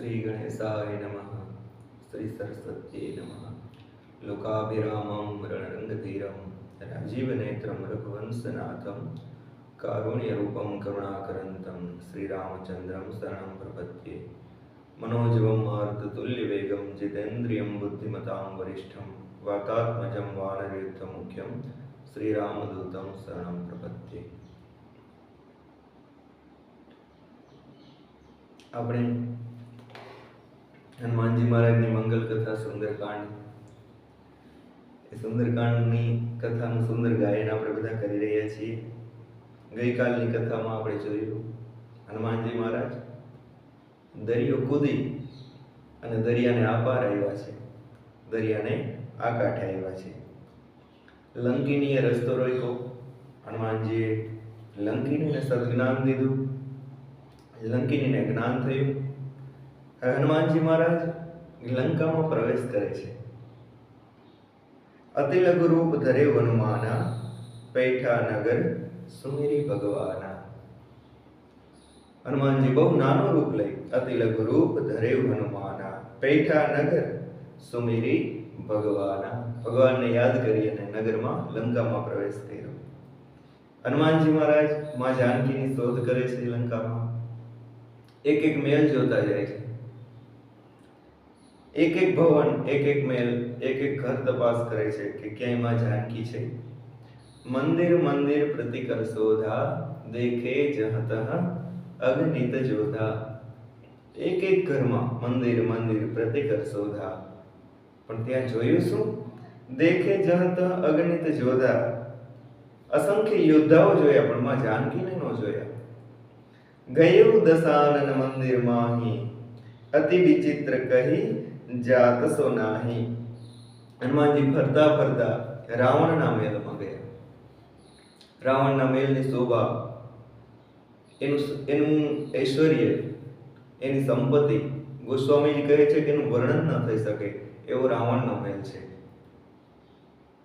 श्री गणेशाय नमः। श्री सरस्वत्यै नमः। लोकाभिरामं रणरङ्गधीरं राजीवनेत्रं रघुवंशनाथं कारुण्यरूपं करुणाकरन्तं श्रीरामचन्द्रं शरणं प्रपद्ये। मनोजवं मारुततुल्यवेगं जितेन्द्रियं बुद्धिमतां वरिष्ठं वातात्मजं वानरयुद्धमुख्यं श्रीरामदूतं शरणं प्रपद्ये। આપણે હનુમાનજી મહારાજની મંગલ કથા સુંદરકાંડ, એ સુંદરકાંડની કથાનું સુંદર ગાયન આપણે બધા કરી રહ્યા છીએ. ગઈકાલની કથામાં આપણે જોયું હનુમાનજી મહારાજ દરિયો કૂદી અને દરિયાને આ પાર આવ્યા છે, દરિયાને આ કાંઠે આવ્યા છે. લંકિનીએ રસ્તો રોક્યો. હનુમાનજીએ લંકિનીને સદજ્ઞાન દીધું, લંકિનીને જ્ઞાન થયું. હવે હનુમાનજી મહારાજ લંકામાં પ્રવેશ કરે છે. અતિ લઘુ રૂપ ધરે હનુમાના, પૈઠા નગર સુમેરી ભગવાના. હનુમાનજી બહુ નાનું રૂપ લઈ અતિ લઘુ રૂપ ધરે હનુમાના, પૈઠા નગર સુમેરી ભગવાના. ભગવાનને યાદ કરી અને નગરમાં લંકામાં પ્રવેશ કર્યો. હનુમાનજી મહારાજ માં જાનકીની શોધ કરે છે. લંકામાં એક એક મહેલ જોતા જાય છે, એક એક ભવન, એક એક મહેલ, એક એક ઘર તપાસ કરે છે કે ક્યાંય માં જાનકી છે. મંદિર મંદિર પ્રતિકર શોધા, દેખે જહતઃ અગણિત જોધા. એક એક ઘરમાં મંદિર મંદિર પ્રતિકર શોધા, પણ ત્યાં જોયું શું? દેખે જહતઃ અગણિત જોધા. અસંખ્ય યોદ્ધાઓ જોયા પણ માં જાનકીને ન જોયા. ગયું દશાનન મંદિર માહી, અતિ વિચિત્ર કહી જાત સો નાહી. હનુમાનજી ફરતા ફરતા રાવણના મહેલમાં ગયા. રાવણના મહેલની શોભા, એનું ઐશ્વર્ય, એની સંપત્તિ ગોસ્વામીજી કહે છે કે એનું વર્ણન ન થઈ શકે એવો રાવણનો મહેલ છે.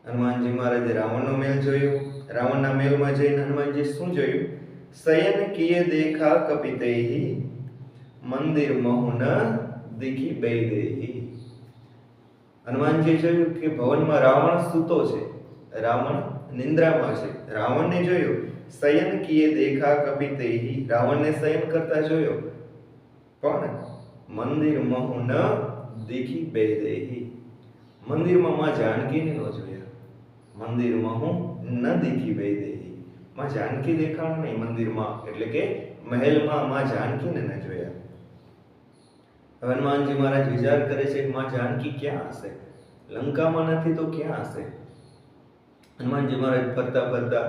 હનુમાનજી મહારાજે રાવણનો મહેલ જોયો. રાવણના મહેલમાં જઈને હનુમાનજી શું જોયું? શયન કિએ દેખા કપિતૈહી, મંદિર મહુન દીખી બૈદેહી. હનુમાનજી જોયું કે ભવનમાં રાવણ સૂતો છે, રાવણ નિંદ્રામાં છે. રાવણને જોયો. શયન કિએ દેખા કપિતૈહી, રાવણને શયન કરતા જોયો, પણ મંદિર મહુન દીખી બૈદેહી, મંદિરમાં માં જાનકીને ન જોયા. મંદિર મહુ ન દીખી બૈદેહી, માં જાનકી દેખાણ નહીં મંદિરમાં, એટલે કે મહેલમાં માં જાનકીને ન જોયા. હનુમાનજી મહારાજ વિચાર કરે છે કે માં જાનકી ક્યાં હશે? લંકામાં નથી તો ક્યાં હશે? હનુમાનજી મહારાજ ફરતા ફરતા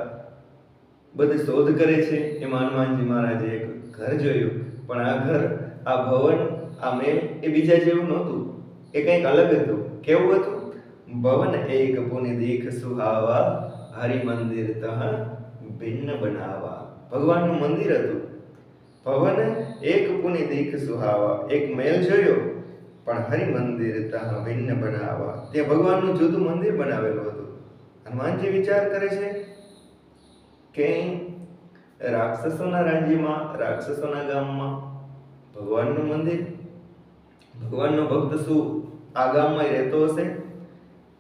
બધી શોધ કરે છે. એમાં હનુમાનજી મહારાજે એક ઘર જોયું, પણ આ ઘર, આ ભવન, આ મહેલ એ બીજા જેવું નહોતું. એ કંઈક અલગ હતું. કેવું હતું? ભવન એક પુનિ દીખ સુહાવા, હરિ મંદિર તહ ભિન્ન બનાવા. ભગવાનનું મંદિર હતું. ભવન એક પુનિ દીખ સુહાવા, એક મહેલ જોયો, પણ હરિ મંદિર તહ ભિન્ન બનાવા, ત્યાં ભગવાનનું જુદું મંદિર બનાવેલું હતું. હનુમાનજી વિચાર કરે છે કે રાક્ષસોના રાજ્યમાં, રાક્ષસોના ગામમાં ભગવાનનું મંદિર, ભગવાનનો ભક્ત શું આ ગામમાં રહેતો હશે?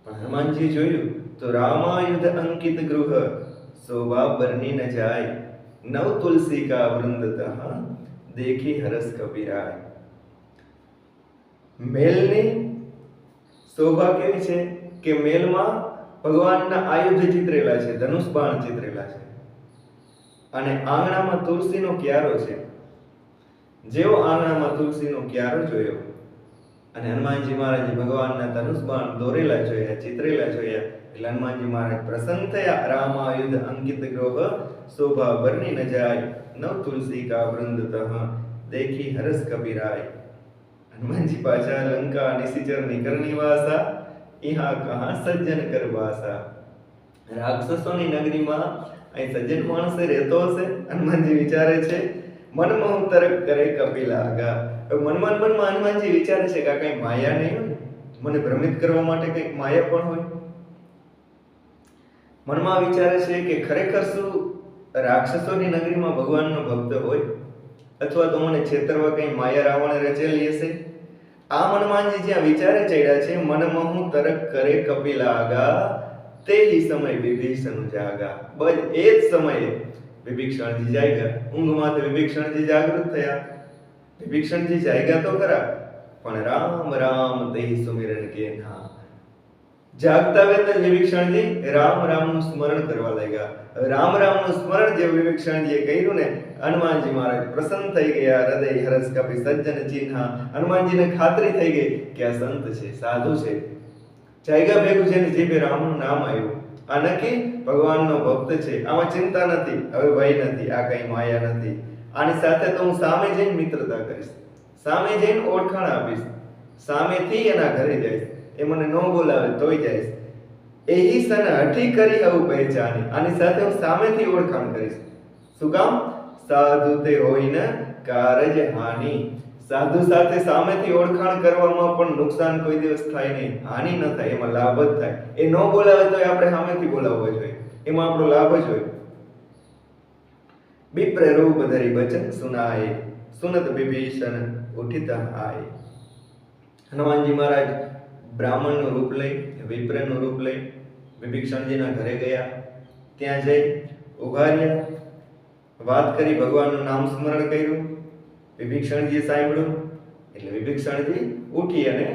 પણ હનુમાનજી જોયું તો રામાયુધ અંકિત ગૃહ, શોભા બરની ન જાય, નવ તુલસી કા વૃંદતઃ દેખી હરસ કબીરાય. મહેલની શોભા કેવી છે કે મહેલમાં ભગવાનના આયુધ ચિતરેલા છે, ધનુષ બાણ ચિતરેલા છે, અને આંગણામાં તુલસીનો ક્યારો છે. જેવો આંગણામાં તુલસીનો ક્યારો જોયો અને હનુમાનજી મહારાજે ભગવાનના ધનુષ બાણ દોરેલા જોયા, ચિતરેલા જોયા, એટલે હનુમાનજી મહારાજ પ્રસન્ન થયા. રામાયુધ અંકિત ગ્રોહ, શોભા બરની ન જાય, નવ તુલસી કા વૃંદતઃ દેખી હરસ કબીરાય. હનુમાનજી પાછા લંકા નિશિચર નિકરની વાસા, ઇહા કહા સજ્જન કર વાસા. રાક્ષસોની નગરીમાં અહીં સજ્જન માણસે રહેતો હશે? હનુમાનજી વિચારે છે. મનમાં તરક કરે કપિલાગા. મનમાં હનુમાનજી વિચારે છે કે આ કઈ માયા નહીં હોય, મને ભ્રમિત કરવા માટે કઈક માયા પણ હોય. મનમાં વિચારે છે કે ખરેખર શું રાક્ષસોની નગરીમાં ભગવાનનો ભક્ત હોય? અથવા તો મને છેતરવા કઈ માયા રાવણે રચેલી હશે? આમ હનુમાનજી જ્યાં વિચારે ચડ્યા છે, મનમોહું તરક કરે કપિલાગા, તે જ સમય વિભીષણ જાગા. બસ એ જ સમયે વિભીષણજી જાગ્યા. ઊંઘમાંથી વિભીષણજી જાગૃત થયા. વિભીષણજી જાગ્યા તો ખરા, પણ રામ રામ તે સુમિરન કેન્હા. જાગતા વેત વિભીષણજી રામ રામનું સ્મરણ કરવા લાગ્યા. રામ રામનું સ્મરણ જે વિભીષણજીએ કર્યું ને, હનુમાનજી મહારાજ પ્રસન્ન થઈ ગયા. હૃદય હરસ કપી સજ્જન ચિન્હા. હનુમાનજીને ખાતરી થઈ ગઈ કે આ સંત છે, સાધુ છે. જાગ્યા ભેગું જેની જીભે રામનું નામ આવ્યું, આ નક્કી ભગવાનનો ભક્ત છે. આમાં ચિંતા નથી, હવે ભય નથી, આ કઈ માયા નથી. આની સાથે તો હું સામે જઈને મિત્રતા કરીશ, સામે જઈને ઓળખાણ આપીશ, સામેથી એના ઘરે જઈશ. એ મને ન બોલાવે તોય જઈશ. એહી સન હઠી કરી આવું પહેચાની. આની સાથે હું સામેથી ઓળખાણ કરીશ. શું કામ? સાધુ તે હોય ને કારજ હાનિ. સાધુ સાથે સામેથી ઓળખાણ કરવામાં પણ નુકસાન કોઈ દિવસ થાય નહીં, હાનિ ન થાય, એમાં લાભ જ થાય. એ ન બોલાવે તો આપણે સામેથી બોલાવવો જોઈએ, એમાં આપણો લાભ જ હોય. વિપ્ર રૂપ ધરી બચન સુનાય, સુનત વિભીષણ ઉઠિતા આય. હનુમાનજી મહારાજ બ્રાહ્મણનું રૂપ લઈ, વિપ્રનું રૂપ લઈ વિભીષણજીના ઘરે ગયા. ત્યાં જઈ ઉભા રહ્યા, વાત કરી, ભગવાનનું નામ સ્મરણ કર્યું. વિભીષણજીએ સાંભળ્યું એટલે વિભીષણજી ઉઠી અને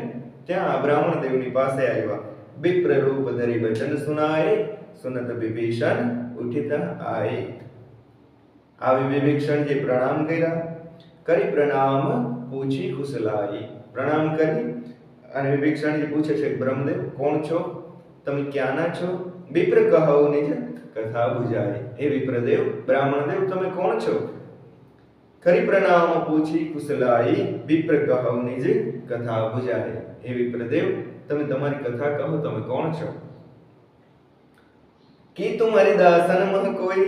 ત્યાં બ્રાહ્મણ દેવની પાસે આવ્યા. વિપ્ર રૂપ ધરી વચન સુનાય, સુનત વિભીષણ ઉઠિતા આય. આવી વિભીષણજી પ્રણામ કર્યા. કરી પ્રણામ પૂછી કુશલાઈ. પ્રણામ કરી અને વિભીષણજી પૂછે છે, બ્રહ્મદેવ કોણ છો? તમે ક્યાંના છો? વિપ્ર કહો નિજ કથા બુજાય. હે વિપ્રદેવ, બ્રાહ્મણદેવ તમે કોણ છો? કરી પ્રણામ પૂછી કુશલાઈ, વિપ્ર કહો નિજ કથા બુજાય. હે વિપ્રદેવ, તમે તમારી કથા કહો, તમે કોણ છો? કી તુમારી દાસન મહ કોઈ.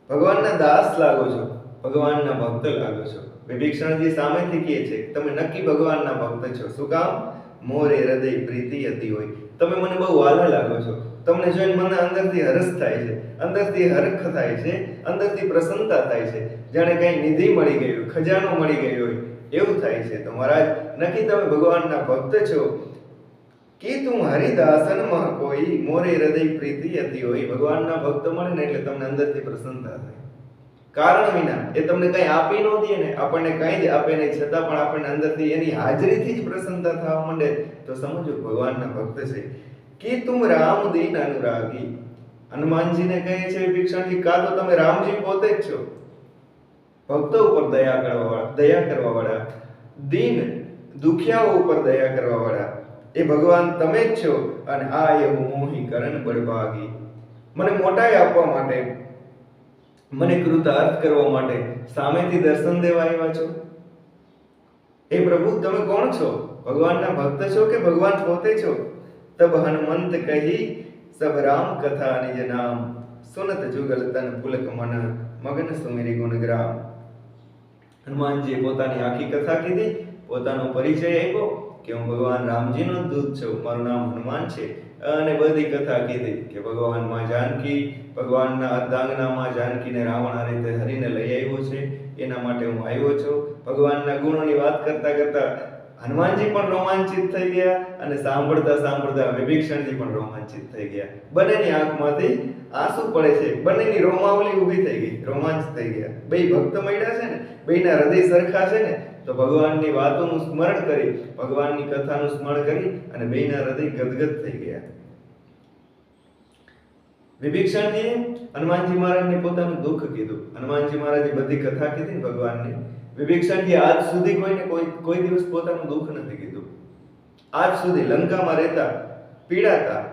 ભગવાનના દાસ લાગો છો, ભગવાનના ભક્ત લાગો છો. વિભીષણજી સામેથી કહે છે, તમે નક્કી ભગવાનના ભક્ત છો. શું કામ? મોરે હૃદય પ્રીતિ હતી હોય. તમે મને બહુ વાલા લાગો છો. તમને જોઈને મને અંદરથી હરસ થાય છે, અંદરથી હરખ થાય છે, અંદરથી પ્રસન્નતા થાય છે, જાણે કઈ નિધિ મળી ગઈ હોય, ખજાનો મળી ગયો હોય એવું થાય છે. તો મહારાજ નક્કી તમે ભગવાનના ભક્ત છો. કી તું હરિદાસન મહ કોઈ, મોરે હૃદય પ્રીતિ હતી હોય. ભગવાનના ભક્ત મળે ને એટલે તમને અંદરથી પ્રસન્નતા થાય, કારણ વિના. એ તમને કઈ આપી ન દે ને, આપણને કઈ જ આપે નહીં, છતાં પણ આપણને અંદરથી એની હાજરીથી જ પ્રસન્નતા થવા માંડે તો સમજો ભગવાનના ભક્ત છે. કે તુમ રામ દીન અનુરાગી. હનુમાનજીને કહે છે વિભીષણજી, કા તો તમે રામજી પોતે જ છો, ભક્તો ઉપર દયા કરવા વાળા, દીન દુખિયાઓ ઉપર દયા કરવા વાળા એ ભગવાન તમે જ છો. અને આ એવું મોહી કરણ બળભાગી. મને મોટાઈ આપવા માટે, મને કૃતાર્થ કરવા માટે સામેથી દર્શન દેવા આવ્યા છો. એ પ્રભુ તમે કોણ છો? ભગવાનના ભક્ત છો કે ભગવાન પોતે છો? તબ હનુમંત કહી સબ રામ કથા નિજ નામ, સુનત જુગલ તન પુલક મન મગન સુમેરી ગુણગ્રામ. હનુમાનજીએ પોતાની આખી કથા કીધી, પોતાનો પરિચય આપ્યો કે હું ભગવાન રામજીનો દૂત છું, મારું નામ હનુમાન છે. અને બધી કથા કીધી કે ભગવાન માં જાનકી, ભગવાનના અર્ધાંગનામાં જાનકીને રાવણ આ રીતે હરીને લઈ આવ્યો છે, એના માટે હું આવ્યો છું. ભગવાનના ગુણોની વાત કરતા કરતા હનુમાનજી પણ રોમાંચિત થઈ ગયા અને સાંભળતા સાંભળતા વિભીષણજી પણ રોમાંચિત થઈ ગયા. બંનેની આંખમાંથી આંસુ પડે છે, બંનેની રોમાવલી ઊભી થઈ ગઈ, રોમાંચ થઈ ગયા. બે ભક્ત મળ્યા છે ને, બેના હૃદય સરખા છે ને, તો ભગવાનની વાતોનું સ્મરણ કરી, ભગવાનની કથાનું સ્મરણ કરી અને બેના હૃદય ગદગદ થઈ ગયા. વિભીષણજીએ હનુમાનજી મહારાજને પોતાનું દુઃખ કીધું. હનુમાનજી મહારાજે બધી કથા કીધી ભગવાનની. વિભીષણજી આજ સુધી કોઈને કોઈ દિવસ પોતાનું દુઃખ નથી કીધું. આજ સુધી લંકામાં રહેતા, પીડાતા,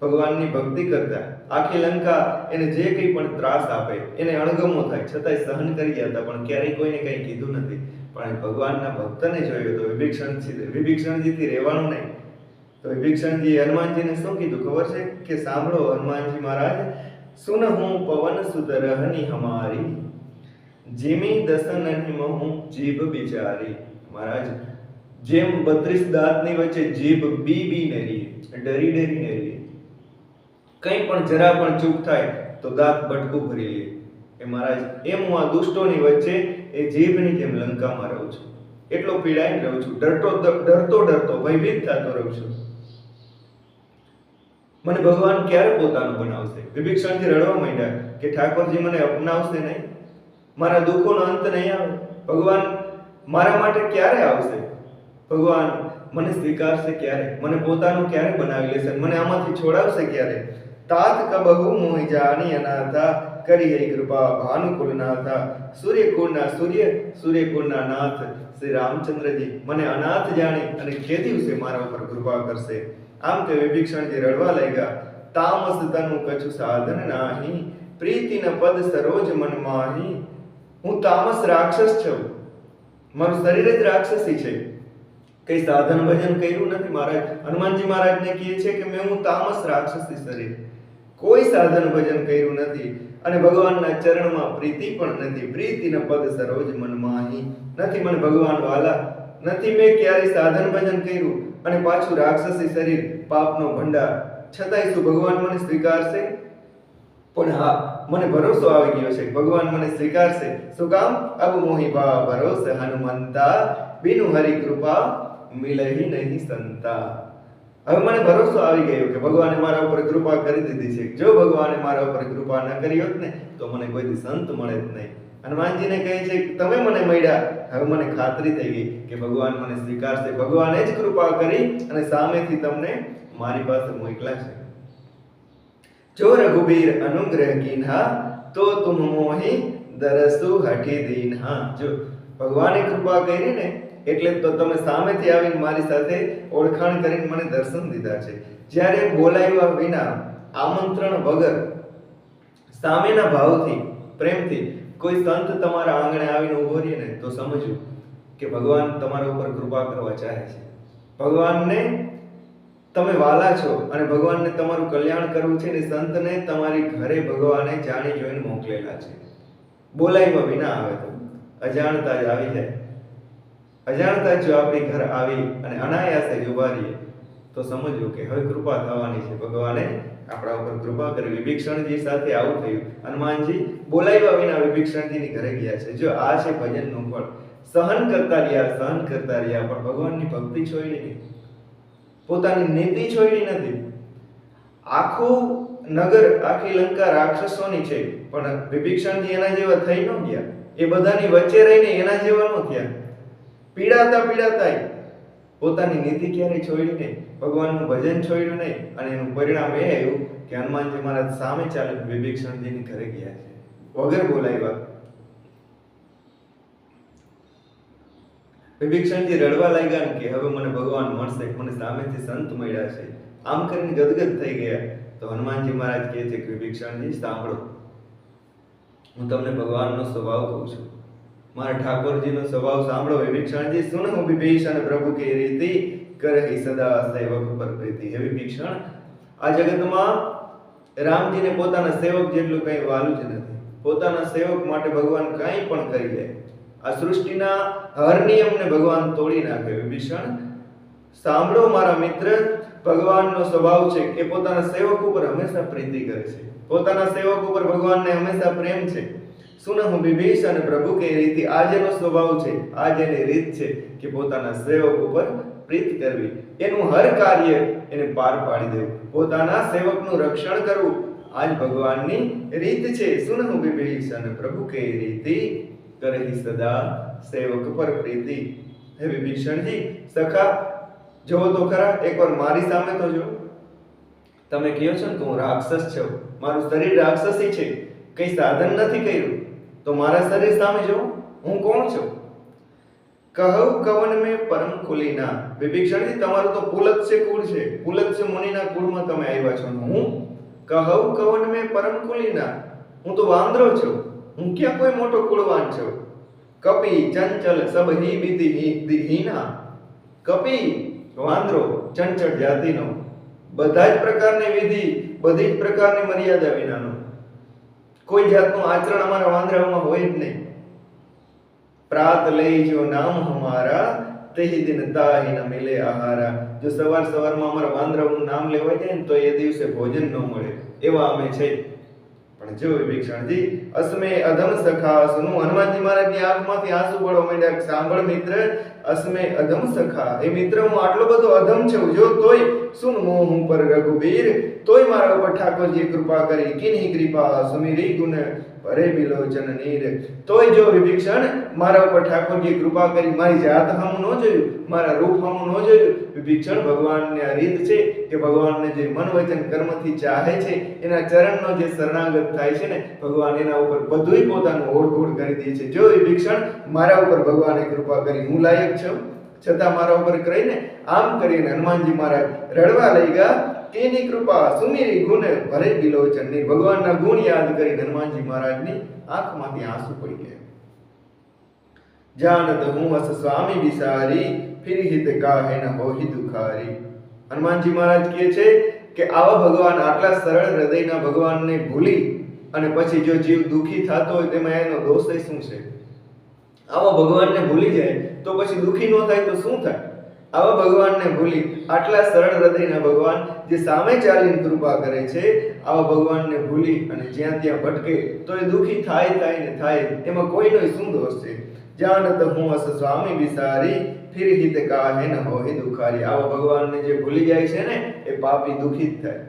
ભગવાનની ભક્તિ કરતા, આખી લંકા એને જે કંઈ પણ ત્રાસ આપે, એને અણગમો થાય, છતાંય સહન કરી જતા, પણ ક્યારેય કોઈને કંઈ કીધું નથી. પણ ભગવાનના ભક્તને જોયો તો વિભીષણજીથી રહેવાનું નહીં. તો વિભીષણજી હનુમાનજીને શું કીધું ખબર છે? કે સાંભળો હનુમાનજી મહારાજ, સુન હું પવન સુત રહની હમારી, જીમી દસનની મહું જીભ બિચારી. મહારાજ, જેમ 32 દાંતની વચ્ચે જીભ બીને રહી, ડરીને રહી, કંઈ પણ જરા પણ ચૂક થાય તો દાંત બટકું ભરી લે, કે મહારાજ એમ હું આ દુષ્ટોની વચ્ચે એ જીભની જેમ લંકામાં રહું છું, એટલો પીડાઈને રહું છું, ડરતો ભયભીત થતો રહું છું. મને ભગવાન ક્યારે પોતાનું બનાવશે? વિભીષણજી રડવા માંડ્યા કે ઠાકોરજી મને અપનાવશે નહીં, મારા દુઃખોનો અંત નહીં આવે, ભગવાન મારા માટે ક્યારે આવશે, ભગવાન મને સ્વીકારશે ક્યારે, મને પોતાનું ક્યારે બનાવી લેશે, મને આમાંથી છોડાવશે ક્યારે? તાત કબહુ મોહિ જાની અનાથા, કરી હૈ કૃપા ભાનુકુલનાથા. સૂર્યકુળના નાથ શ્રી રામચંદ્રજી મને અનાથ જાણી અને કે દિવસે મારા ઉપર કૃપા કરશે? આમ કે વિભીષણજી રડવા લાગ્યા. તામસ તનુ કછુ સાધન નાહી, પ્રીતિન પદ સરોજ મન માહી. હું તામસ રાક્ષસ છું, મારું શરીર જ રાક્ષસી છે, કઈ સાધન ભજન કર્યું નથી. મહારાજ હનુમાનજી મહારાજને કહે છે કે મેં હું તામસ રાક્ષસી શરીર, કોઈ સાધન ભજન કર્યું નથી અને ભગવાનના ચરણમાં પ્રીતિ પણ નથી. પ્રીતિના પદ સરોજ મન માહી, નથી મને ભગવાન વાલા, નથી મેં ક્યારે સાધન ભજન કર્યું અને પાછું રાક્ષસી શરીર, પાપનો ભંડાર. છતાંય શું ભગવાન મને સ્વીકારશે? પણ હા, મને ભરોસો આવી ગયો છે, ભગવાન મને સ્વીકારશે. શું કામ? અબ મોહી ભા ભરોસે હનુમંતા, બિનુ હરિ કૃપા મિલહી નહીં સંતા. હવે મને ભરોસો આવી ગયો કે ભગવાને મારા ઉપર કૃપા કરી દીધી છે. જો ભગવાને મારા ઉપર કૃપા ન કરી હોત ને તો મને કોઈ સંત મળે જ નહીં. હનુમાનજીને કહે છે કે તમે મને મળ્યા, હવે મને ખાતરી થઈ ગઈ કે ભગવાન મને સ્વીકારશે, ભગવાને જ કૃપા કરી અને સામેથી તમને મારી પાસે મોકલા છે. જો રઘુબીર અનુગ્રહ કીન્હા, તો તુમ મોહી દરસુ હઠી દીન્હા. જો ભગવાને કૃપા કરી ને એટલે તો તમે સામેથી આવીને મારી સાથે ઓળખાણ કરીને મને દર્શન દીધા છે. જ્યારે બોલાવ્યા વિના, આમંત્રણ વગર, સામેના ભાવથી, પ્રેમથી કોઈ સંત તમારા આંગણે આવીને ઉભો રહે ને તો સમજવું કે ભગવાન તમારા ઉપર કૃપા કરવા ચાહે છે. ભગવાનને તમે વાલા છો અને ભગવાનને તમારું કલ્યાણ કરવું છે ને સંતને તમારી ઘરે ભગવાને જાણી જોઈને મોકલેલા છે. બોલાવ્યા વિના આવે તો અજાણતા જ આવી જાય. અજાણતા જો આપણી ઘર આવી અને અનાયાસે જ ઉભા રહીએ તો સમજવું કે હવે કૃપા થવાની છે, ભગવાને આપણા ઉપર કૃપા કરી. વિભીષણજી સાથે આવું થયું. હનુમાનજી બોલાવ્યા વિના વિભીષણજીની ઘરે ગયા છે. જો આ છે ભજનનું ફળ. સહન કરતા રહ્યા, પણ ભગવાનની ભક્તિ છોડી નહીં, પોતાની નીતિ છોડી નથી. આખું નગર, આખી લંકા રાક્ષસોની છે, પણ વિભીષણજી એના જેવા થઈ ન ગયા. એ બધાની વચ્ચે રહીને એના જેવા ન થયા. પીડાતા પોતાની નીતિ ક્યારેય છોડી નહીં, ભગવાનનું ભજન છોડ્યું નહીં. અને એનું પરિણામ એ આવ્યું કે હનુમાનજી મહારાજ સામે ચાલે વિભીષણજીની ઘરે ગયા છે વગર બોલાવ્યા. વિભીષણજી રડવા લાગ્યા ને કે હવે મને ભગવાન મળશે, મને સામેથી સંત મળ્યા છે. આમ કરીને ગદગદ થઈ ગયા. તો હનુમાનજી મહારાજ કહે છે કે વિભીષણજી સાંભળો, હું તમને ભગવાનનો સ્વભાવ કહું છું, મારા ઠાકોરજીનો સ્વભાવ સાંભળો. વિભીષણજી સુનહુ વિભીષણ પ્રભુ કે રીતિ, કરહી સદા સેવક પર પ્રીતિ. હે વિભીષણ, આ જગતમાં રામજીને પોતાના સેવક જેટલું કંઈ વાલું જ નથી. પોતાના સેવક માટે ભગવાન કંઈ પણ કરી દે. આ સૃષ્ટિના હર નિયમને ભગવાન તોડી નાખે. વિભીષણ સાંભળો મારા મિત્ર, ભગવાનનો સ્વભાવ છે કે પોતાના સેવક ઉપર હંમેશા પ્રીતિ કરે છે, પોતાના સેવક ઉપર ભગવાનને હંમેશા પ્રેમ છે. સુનહુ વિભીષણ પ્રભુ કે રીતિ, આ જેનો સ્વભાવ છે, આ જેની રીત છે કે પોતાના સેવક ઉપર પ્રીત કરવી, એનું હર કાર્ય એને પાર પાડી દેવું, પોતાના સેવકનું રક્ષણ કરવું, આ જ ભગવાનની રીત છે. સુનહુ વિભીષણ પ્રભુ કે રીતિ, કરહી સદા સેવક પર પ્રીતિ. હે વિભીષણજી સખા, જોવો તો ખરા, એકવાર મારી સામે તો જો. તમે કહો છો ને કે હું રાક્ષસ છું, મારું શરીર રાક્ષસી છે, કઈ સાધન નથી કર્યું, તો મારા શરીર સામે જો, હું કોણ છું? કહું કવન મેં પરમ કુલીના. વિભીષણજી તમારું તો પુલત્સ્ય કુળ છે, પુલત્સ્ય મુનિના કુળમાં તમે આવ્યા છો. હું કહું કવન મેં પરમ કુલીના, હું તો વાંદરો છું, હું ક્યાં કોઈ મોટો કુળવાન છું. કપી ચંચલ સબ હી વિધિ હીના. કપી વાંદરો, ચંચળ જાતિનો, બધા જ પ્રકારની વિધિ, બધી જ પ્રકારની મર્યાદા વિનાનો, કોઈ જાતનું આચરણ અમારા વાંદરાઓમાં હોય જ નહીં. પ્રાત લઈ જો નામ હમારા, તેહી દિન તાહી ન મિલે આહારા. જો સવારમાં અમારા વાંદરાઓનું નામ લેવાય જાય ને તો એ દિવસે ભોજન ન મળે, એવા અમે છે. પણ જો વિભીષણજી અસ્મે અધમ સખા સુનું, હનુમાનજી મહારાજની આંખમાંથી આંસુ પડવા માંડ્યા. સાંભળ મિત્ર, અસ્મે અધમ સખા, એ મિત્ર હું આટલો બધો અધમ છું, જો તોય સુન મોહ પર રઘુબીર, તોય મારા ઉપર ઠાકોરજી કૃપા કરી. કિની કૃપા સુમિરી ગુણ ભરે બિલોચન નીર, તોય જો વિભીષણ મારા ઉપર ઠાકોરજી કૃપા કરી, મારી જાત હામું ન જોયું, મારા રૂપ હામું ન જોયું. વિભીષણ ભગવાનની આ રીત છે કે ભગવાનને જે મન વચન કર્મથી ચાહે છે, એના ચરણનો જે શરણાગત થાય છે ને, ભગવાન એના ઉપર બધુંય પોતાનું ઓળઘોળ કરી દે છે. જો વિભીષણ મારા ઉપર ભગવાને કૃપા કરી, હું લાયક છું, છતાં મારા ઉપર કરીને આમ કરીને હનુમાનજી મહારાજ રડવા લઈ ગયા. તેની કૃપા સુમિરી ગુણ ભરે બિલોચન, ભગવાનના ગુણ યાદ કરી હનુમાનજી મહારાજની આંખમાંથી આંસુ પડી ગયા. જાનત હું અસ સ્વામી બિસારી, ફિર હિત કાહે ન હોહી દુખારી. હનુમાનજી મહારાજ કહે છે કે આવા ભગવાન, આટલા સરળ હૃદયના ભગવાનને ભૂલી અને પછી જો જીવ દુખી થતો હોય તેમાં એનો દોષ શું છે? આવા ભગવાનને ભૂલી જાય તો પછી દુખી ન થાય તો શું થાય? આવા ભગવાનને ભૂલી, આટલા સરળ હૃદયના ભગવાન જે સામે ચાલીને કૃપા કરે છે, આવા ભગવાનને ભૂલી અને જ્યાં ત્યાં ભટકે તો એ દુખી થાય ને થાય, એમાં કોઈનો શું દોષ છે? જાનત હું અસ સ્વામી બિસારી, ફિર હિત કાહે ન હોહી દુખારી. આવા ભગવાનને જે ભૂલી જાય છે ને, એ પાપી દુખી જ થાય.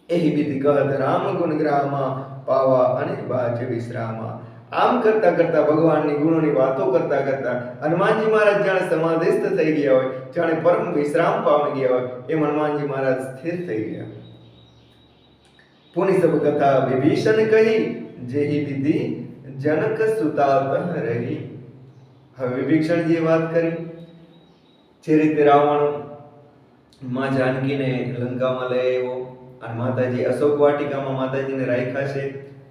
એહી વિધિ કહત રામ ગુણ ગ્રામા, પાવા અને બાજ વિશ્રામા. આમ કરતા કરતા ભગવાનની ગુણોની વાતો કરતા કરતા હનુમાનજી મહારાજ જાણે સમાધિસ્થ થઈ ગયા હોય, જાણે પરમ વિશ્રામ પામી ગયા હોય, એમ હનુમાનજી મહારાજ સ્થિર થઈ ગયા. પુનિ સબ કથા વિભીષણ કહી, જેહી વિધિ જનક સુતા તહ રહી. હવે વિભીષણજીએ વાત કરી જે રીતે રાવણ માં જાનકીને લંકામાં લઈ આવ્યો અને માતાજી અશોક વાટિકામાં માતાજીને રાખ્યા છે,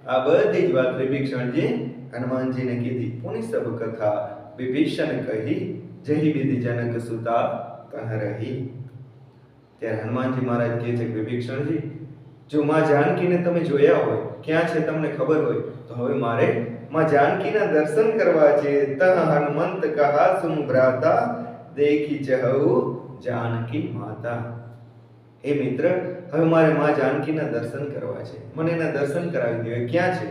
આ બધી જ વાત વિભીષણજી હનુમાનજીને કીધી. પુનિ સબ કથા વિભીષણ કહી, જહી વિધિ જનક સુતા તહ રહી. ત્યારે હનુમાનજી મહારાજ કહે છે કે વિભીષણજી, જો માં જાનકીને તમે જોયા હોય, ક્યાં છે તમને ખબર હોય, તો હવે મારે માં જાનકીના દર્શન કરવા છે. તહ હનુમંત કહા સુમ ભ્રાતા, દેખી ચહુ જાનકી માતા. એ મિત્ર, હવે મારે માં જાનકીના દર્શન કરવા છે, મને એના દર્શન કરાવી દે. ક્યાં છે?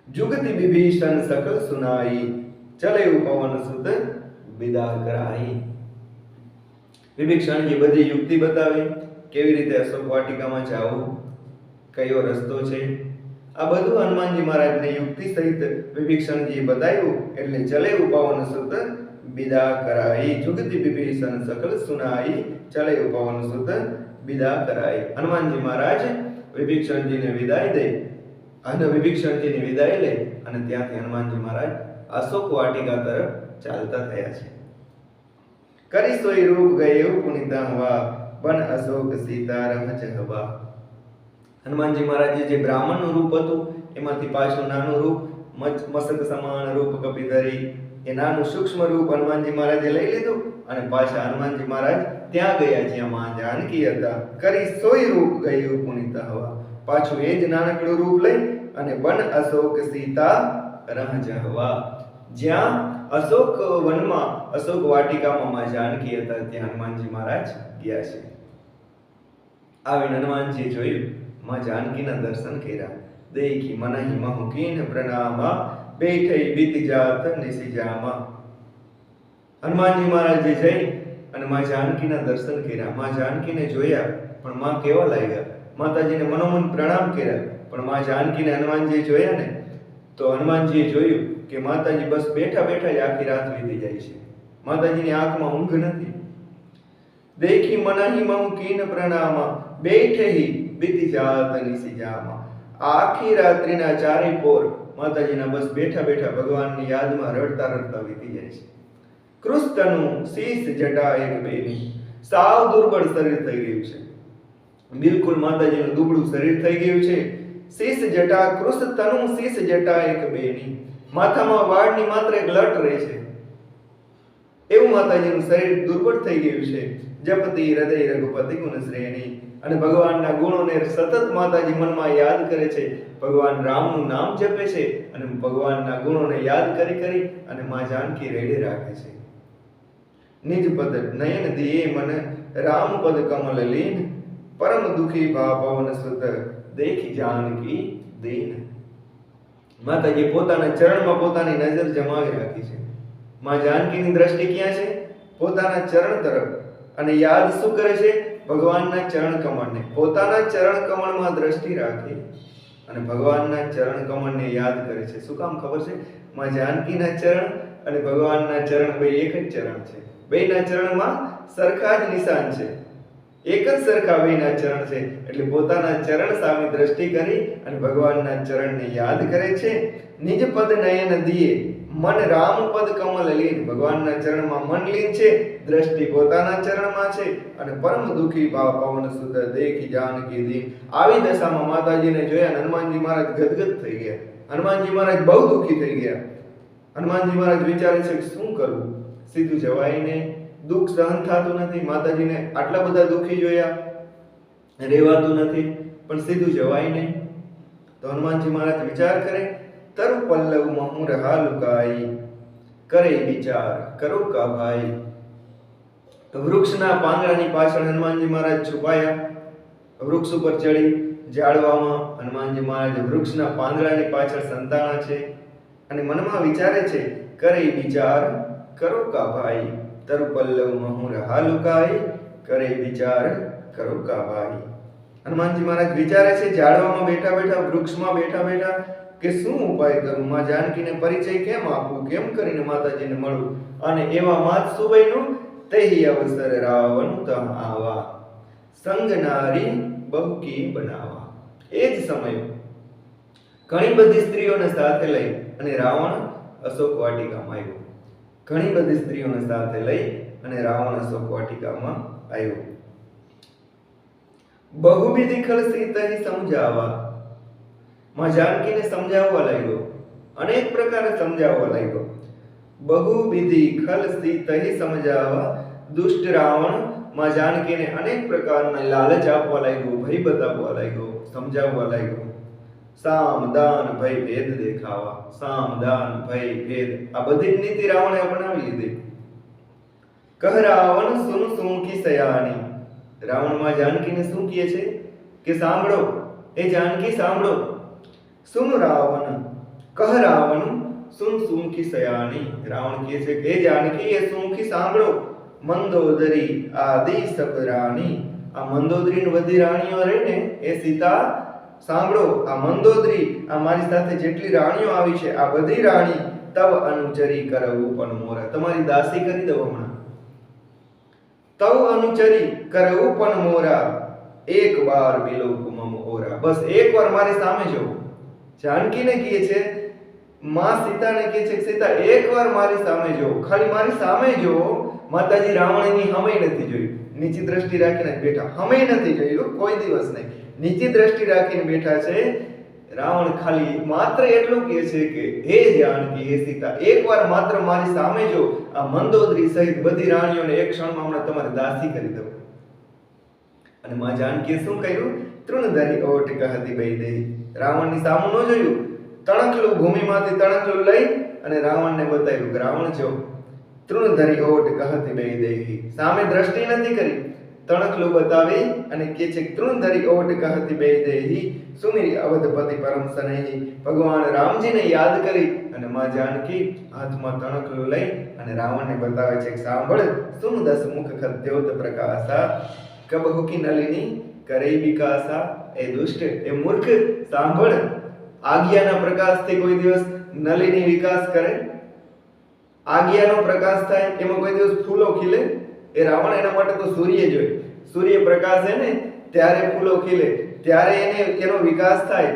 જુગતિ વિભીષણ સકલ સુનાઈ, ચલે પવન સુત વિદા કરાઈ. વિભીષણજી બધી યુક્તિ બતાવી, કેવી રીતે અશોક વાટિકામાં જવું, કયો રસ્તો છે, આ બધું હનુમાનજી મહારાજને યુક્તિ સહિત વિભીષણજીએ બતાવ્યું. એટલે ચલે પવન સુત વિદા કરાઈ, જુગતિ વિભીષણ સકલ સુનાઈ, ચલે પવન સુત વિદા કરાઈ. હનુમાનજી મહારાજ વિભીષણજીને વિદાય દે અને વિભીષણજીની વિદાય લે અને ત્યાંથી હનુમાનજી મહારાજ અશોક વાટિકા તરફ ચાલતા થયા છે. કરી સોઈ રૂપ ગયે પુનિતા હવા, બન અશોક સીતા રમચ હવા. હનુમાનજી મહારાજે જે બ્રાહ્મણનું રૂપ હતું એમાંથી પાછું નાનું રૂપ, મસ્તક સમાન રૂપ કપિધરી, એ નાનું સૂક્ષ્મ રૂપ હનુમાનજી મહારાજે લઈ લીધું અને પાછા હનુમાનજી મહારાજ ત્યાં ગયા જ્યાં માં જાનકી હતા. કરી સોઈ રૂપ ગયું પુનિતા હવા, પાછું એ જ નાનકડું રૂપ લઈ અને બન અશોક સીતા રહજ હવા, જ્યાં અશોક વનમાં, અશોક વાટિકામાં માં જાનકી હતા, ત્યાં હનુમાનજી મહારાજ ગયા છે. આવીને હનુમાનજીએ જોયું, માં જાનકીના દર્શન કર્યા. દેખી મનહી મહુકીન પ્રણામા, બેઠઈ બીતી જાત નિસિજામા. હનુમાનજી મહારાજે જઈ અને માં જાનકીના દર્શન કર્યા, માં જાનકીને જોયા, પણ માં કેવા લાગ્યા? માતાજીને મનોમન પ્રણામ કર્યા, પણ માં જાનકીને હનુમાનજીએ જોયા ને, તો હનુમાનજીએ જોયું કે માતાજી બસ બેઠા બેઠા જ આખી રાત વીતી જાય છે, માતાજીની આંખમાં ઊંઘ નથી. દેખી મનહી મહુકીન પ્રણામા, બેઠઈ બીતી જાત નિસિજામા. આખી રાત્રિના ચારે પોર માતાજીના બસ બેઠા બેઠા ભગવાનની યાદમાં રડતા રડતા વીતી જાય છે. કૃષ્ણનું શીશ જટા એક બેની, સાવ દુર્બળ શરીર થઈ ગયું છે, બિલકુલ માતાજીનું દુબળું શરીર થઈ ગયું છે. શીશ જટા કૃષ્ણનું શીશ જટા એક બેની, માથામાં વાળની માત્ર એક લટ રહે છે, એવું માતાજીનું શરીર દુર્બળ થઈ ગયું છે. જપતી હૃદય રઘુપતિ ગુણ શ્રેણી, અને ભગવાનના ગુણોને સતત માતાજી મનમાં યાદ કરે છે, ભગવાન રામનું નામ જપે છે અને ભગવાનના ગુણોને યાદ કરી કરી અને માં જાનકી રેડે રાખે છે. નિજ પદ નયન દિયે મન, રામ પદ કમલ લીન, परम दुखी भाव पवन सुत देखी जानकी दीन। माताजी પોતાના ચરણમાં પોતાની નજર જમાવી રાખી છે। માં જાનકીની દ્રષ્ટિ ક્યાં છે? પોતાના ચરણ તરફ। અને યાદ શું કરે છે? ભગવાનના ચરણ કમળને। પોતાના ચરણ કમળમાં દ્રષ્ટિ રાખી અને ભગવાનના ચરણ કમળને યાદ કરે છે। શું કામ ખબર છે? માં જાનકીના ચરણ અને ભગવાનના ચરણ બે એક જ ચરણ છે। બેના ચરણમાં સરખા જ નિશાન છે, એક જ સરખા બેના ચરણ છે। એટલે પોતાના ચરણ સામે દ્રષ્ટિ કરી અને ભગવાનના ચરણને યાદ કરે છે। નિજ પદ નયન દિયે મન રામ પદ કમલ લીન। ભગવાનના ચરણમાં મન લીન છે, દ્રષ્ટિ પોતાના ચરણમાં છે અને પરમ દુખી ભાવ પવન સુત દેખી જાનકી દીન। આવી દશામાં માતાજીને જોયા હનુમાનજી મહારાજ ગદગદ થઈ ગયા। હનુમાનજી મહારાજ બહુ દુખી થઈ ગયા। હનુમાનજી મહારાજ વિચારે છે કે શું કરવું, સીધું જવાય ને, દુઃખ સહન થતું નથી। માતાજીને આટલા બધા દુખી જોયા, રહેવાતું નથી, પણ સીધું જવાય નહીં। તો હનુમાનજી મહારાજ વિચાર કરે, તરુ પલ્લવ મહુર હાલુકાઈ કરે વિચાર કરો કા ભાઈ। વૃક્ષના પાંદડાની પાછળ હનુમાનજી મહારાજ છુપાયા। વૃક્ષ ઉપર ચડી ઝાડવામાં હનુમાનજી મહારાજ વૃક્ષના પાંદડાની પાછળ સંતાણા છે અને મનમાં વિચારે છે, કરે વિચાર કરો કા ભાઈ। તરુ પલ્લવ મહુર હાલુકાઈ કરે વિચાર કરો કા ભાઈ। હનુમાનજી મહારાજ વિચારે છે ઝાડવામાં બેઠા બેઠા, વૃક્ષમાં બેઠા બેઠા કે શું ઉપાય કરું, માં જાનકીને પરિચય કેમ આપું, કેમ કરીને માતાજીને મળું। અને એવામાં જ શું બન્યું? તેહી અવસર રાવણ તહ આવા સંગ નારી બહુકી બનાવા। એ જ સમયે ઘણી બધી સ્ત્રીઓને સાથે લઈ અને રાવણ અશોક વાટિકામાં આવ્યો। ઘણી બધી સ્ત્રીઓને સાથે લઈ અને રાવણ અશોક વાટિકામાં આવ્યો। બહુવિધિ ખલસી તહી સમજાવા। માં જાનકીને સમજાવવા લાગ્યો, અનેક પ્રકારે સમજાવવા લાગ્યો। બહુવિધિ ખલસી તહી સમજાવા। દુષ્ટ રાવણ માં જાનકીને અનેક પ્રકારના લાલચ આપવા લાગ્યો, ભય બતાવવા લાગ્યો, સમજાવવા લાગ્યો। સામ દાન ભય ભેદ દેખાવા। સામ દાન ભય ભેદ આ બધી જ નીતિ રાવણે અપનાવી લીધી। કહ રાવણ સુન સુમકી સયાની। રાવણ માં જાનકીને શું કહે છે કે સાંભળો એ જાનકી, સાંભળો। સુન રાવણ કહ રાવણ સુન સુમકી સયાની। રાવણ કહે છે કે જાનકી એ સુમકી સાંભળો। મંદોદરી આદિ સબ રાણી। આ મંદોદરી ને બધી રાણીઓ રહીને એ સીતા સાંભળો। આ મંદોદરી આ મારી સાથે જેટલી રાણીઓ આવી છે આ બધી રાણી તવ અનુચરી કરવું પણ મોરા। તમારી દાસી કરી દઉં હમણાં। તવ અનુચરી કરવું પણ મોરા। એક બાર બિલોક મમ ઓરા। બસ એકવાર મારી સામે જો। જાનકીને કહે છે, માં સીતાને કહે છે, સીતા એકવાર મારી સામે જો, ખાલી મારી સામે જો। માતાજી રાવણની હમે નથી જોયું, નીચી દ્રષ્ટિ રાખીને બેઠા, હમે નથી જોયું, કોઈ દિવસ નહીં, નીચી દ્રષ્ટિ રાખીને બેઠા છે। રાવણ ખાલી માત્ર એટલું કહે છે કે હે જાનકી, હે સીતા, એકવાર માત્ર મારી સામે જો। આ મંદોદરી સહિત બધી રાણીઓને એક ક્ષણમાં હમણાં તમારે દાસી કરી દઉં। અને માં જાનકીએ શું કર્યું? તૃણધરી ઓટ કહતી વૈદેહી। રાવણની સામું ન જોયું, તણખલું ભૂમિમાંથી તણખલું લઈ અને રાવણને બતાવ્યું કે રાવણ જો। તૃણધરી ઓટ કહતી વૈદેહી, સામે દ્રષ્ટિ નથી કરી, તણખલું બતાવી અને કહે છે તૃણધરી ઓટ કહતી વૈદેહી સુમિરી અવધપતિ પરમ સનેહી। ભગવાન રામજીને યાદ કરી અને માં જાનકી હાથમાં તણખલું લઈ અને રાવણને બતાવે છે કે સાંભળ, સુમ દસ મુખ ખદ્યોત પ્રકાશા કબહુ કી નલિની કરે વિકાસા। એ દુષ્ટ, એ મૂર્ખ, સાંભળ, આજ્ઞાના પ્રકાશથી કોઈ દિવસ નલિની વિકાસ કરે? આજ્ઞાનો પ્રકાશ થાય એમાં કોઈ દિવસ ફૂલો ખીલે? એ રાવણ એના માટે તો સૂર્ય જોઈએ, સૂર્ય પ્રકાશે ને ત્યારે ફૂલો ખીલે, ત્યારે એનો વિકાસ થાય,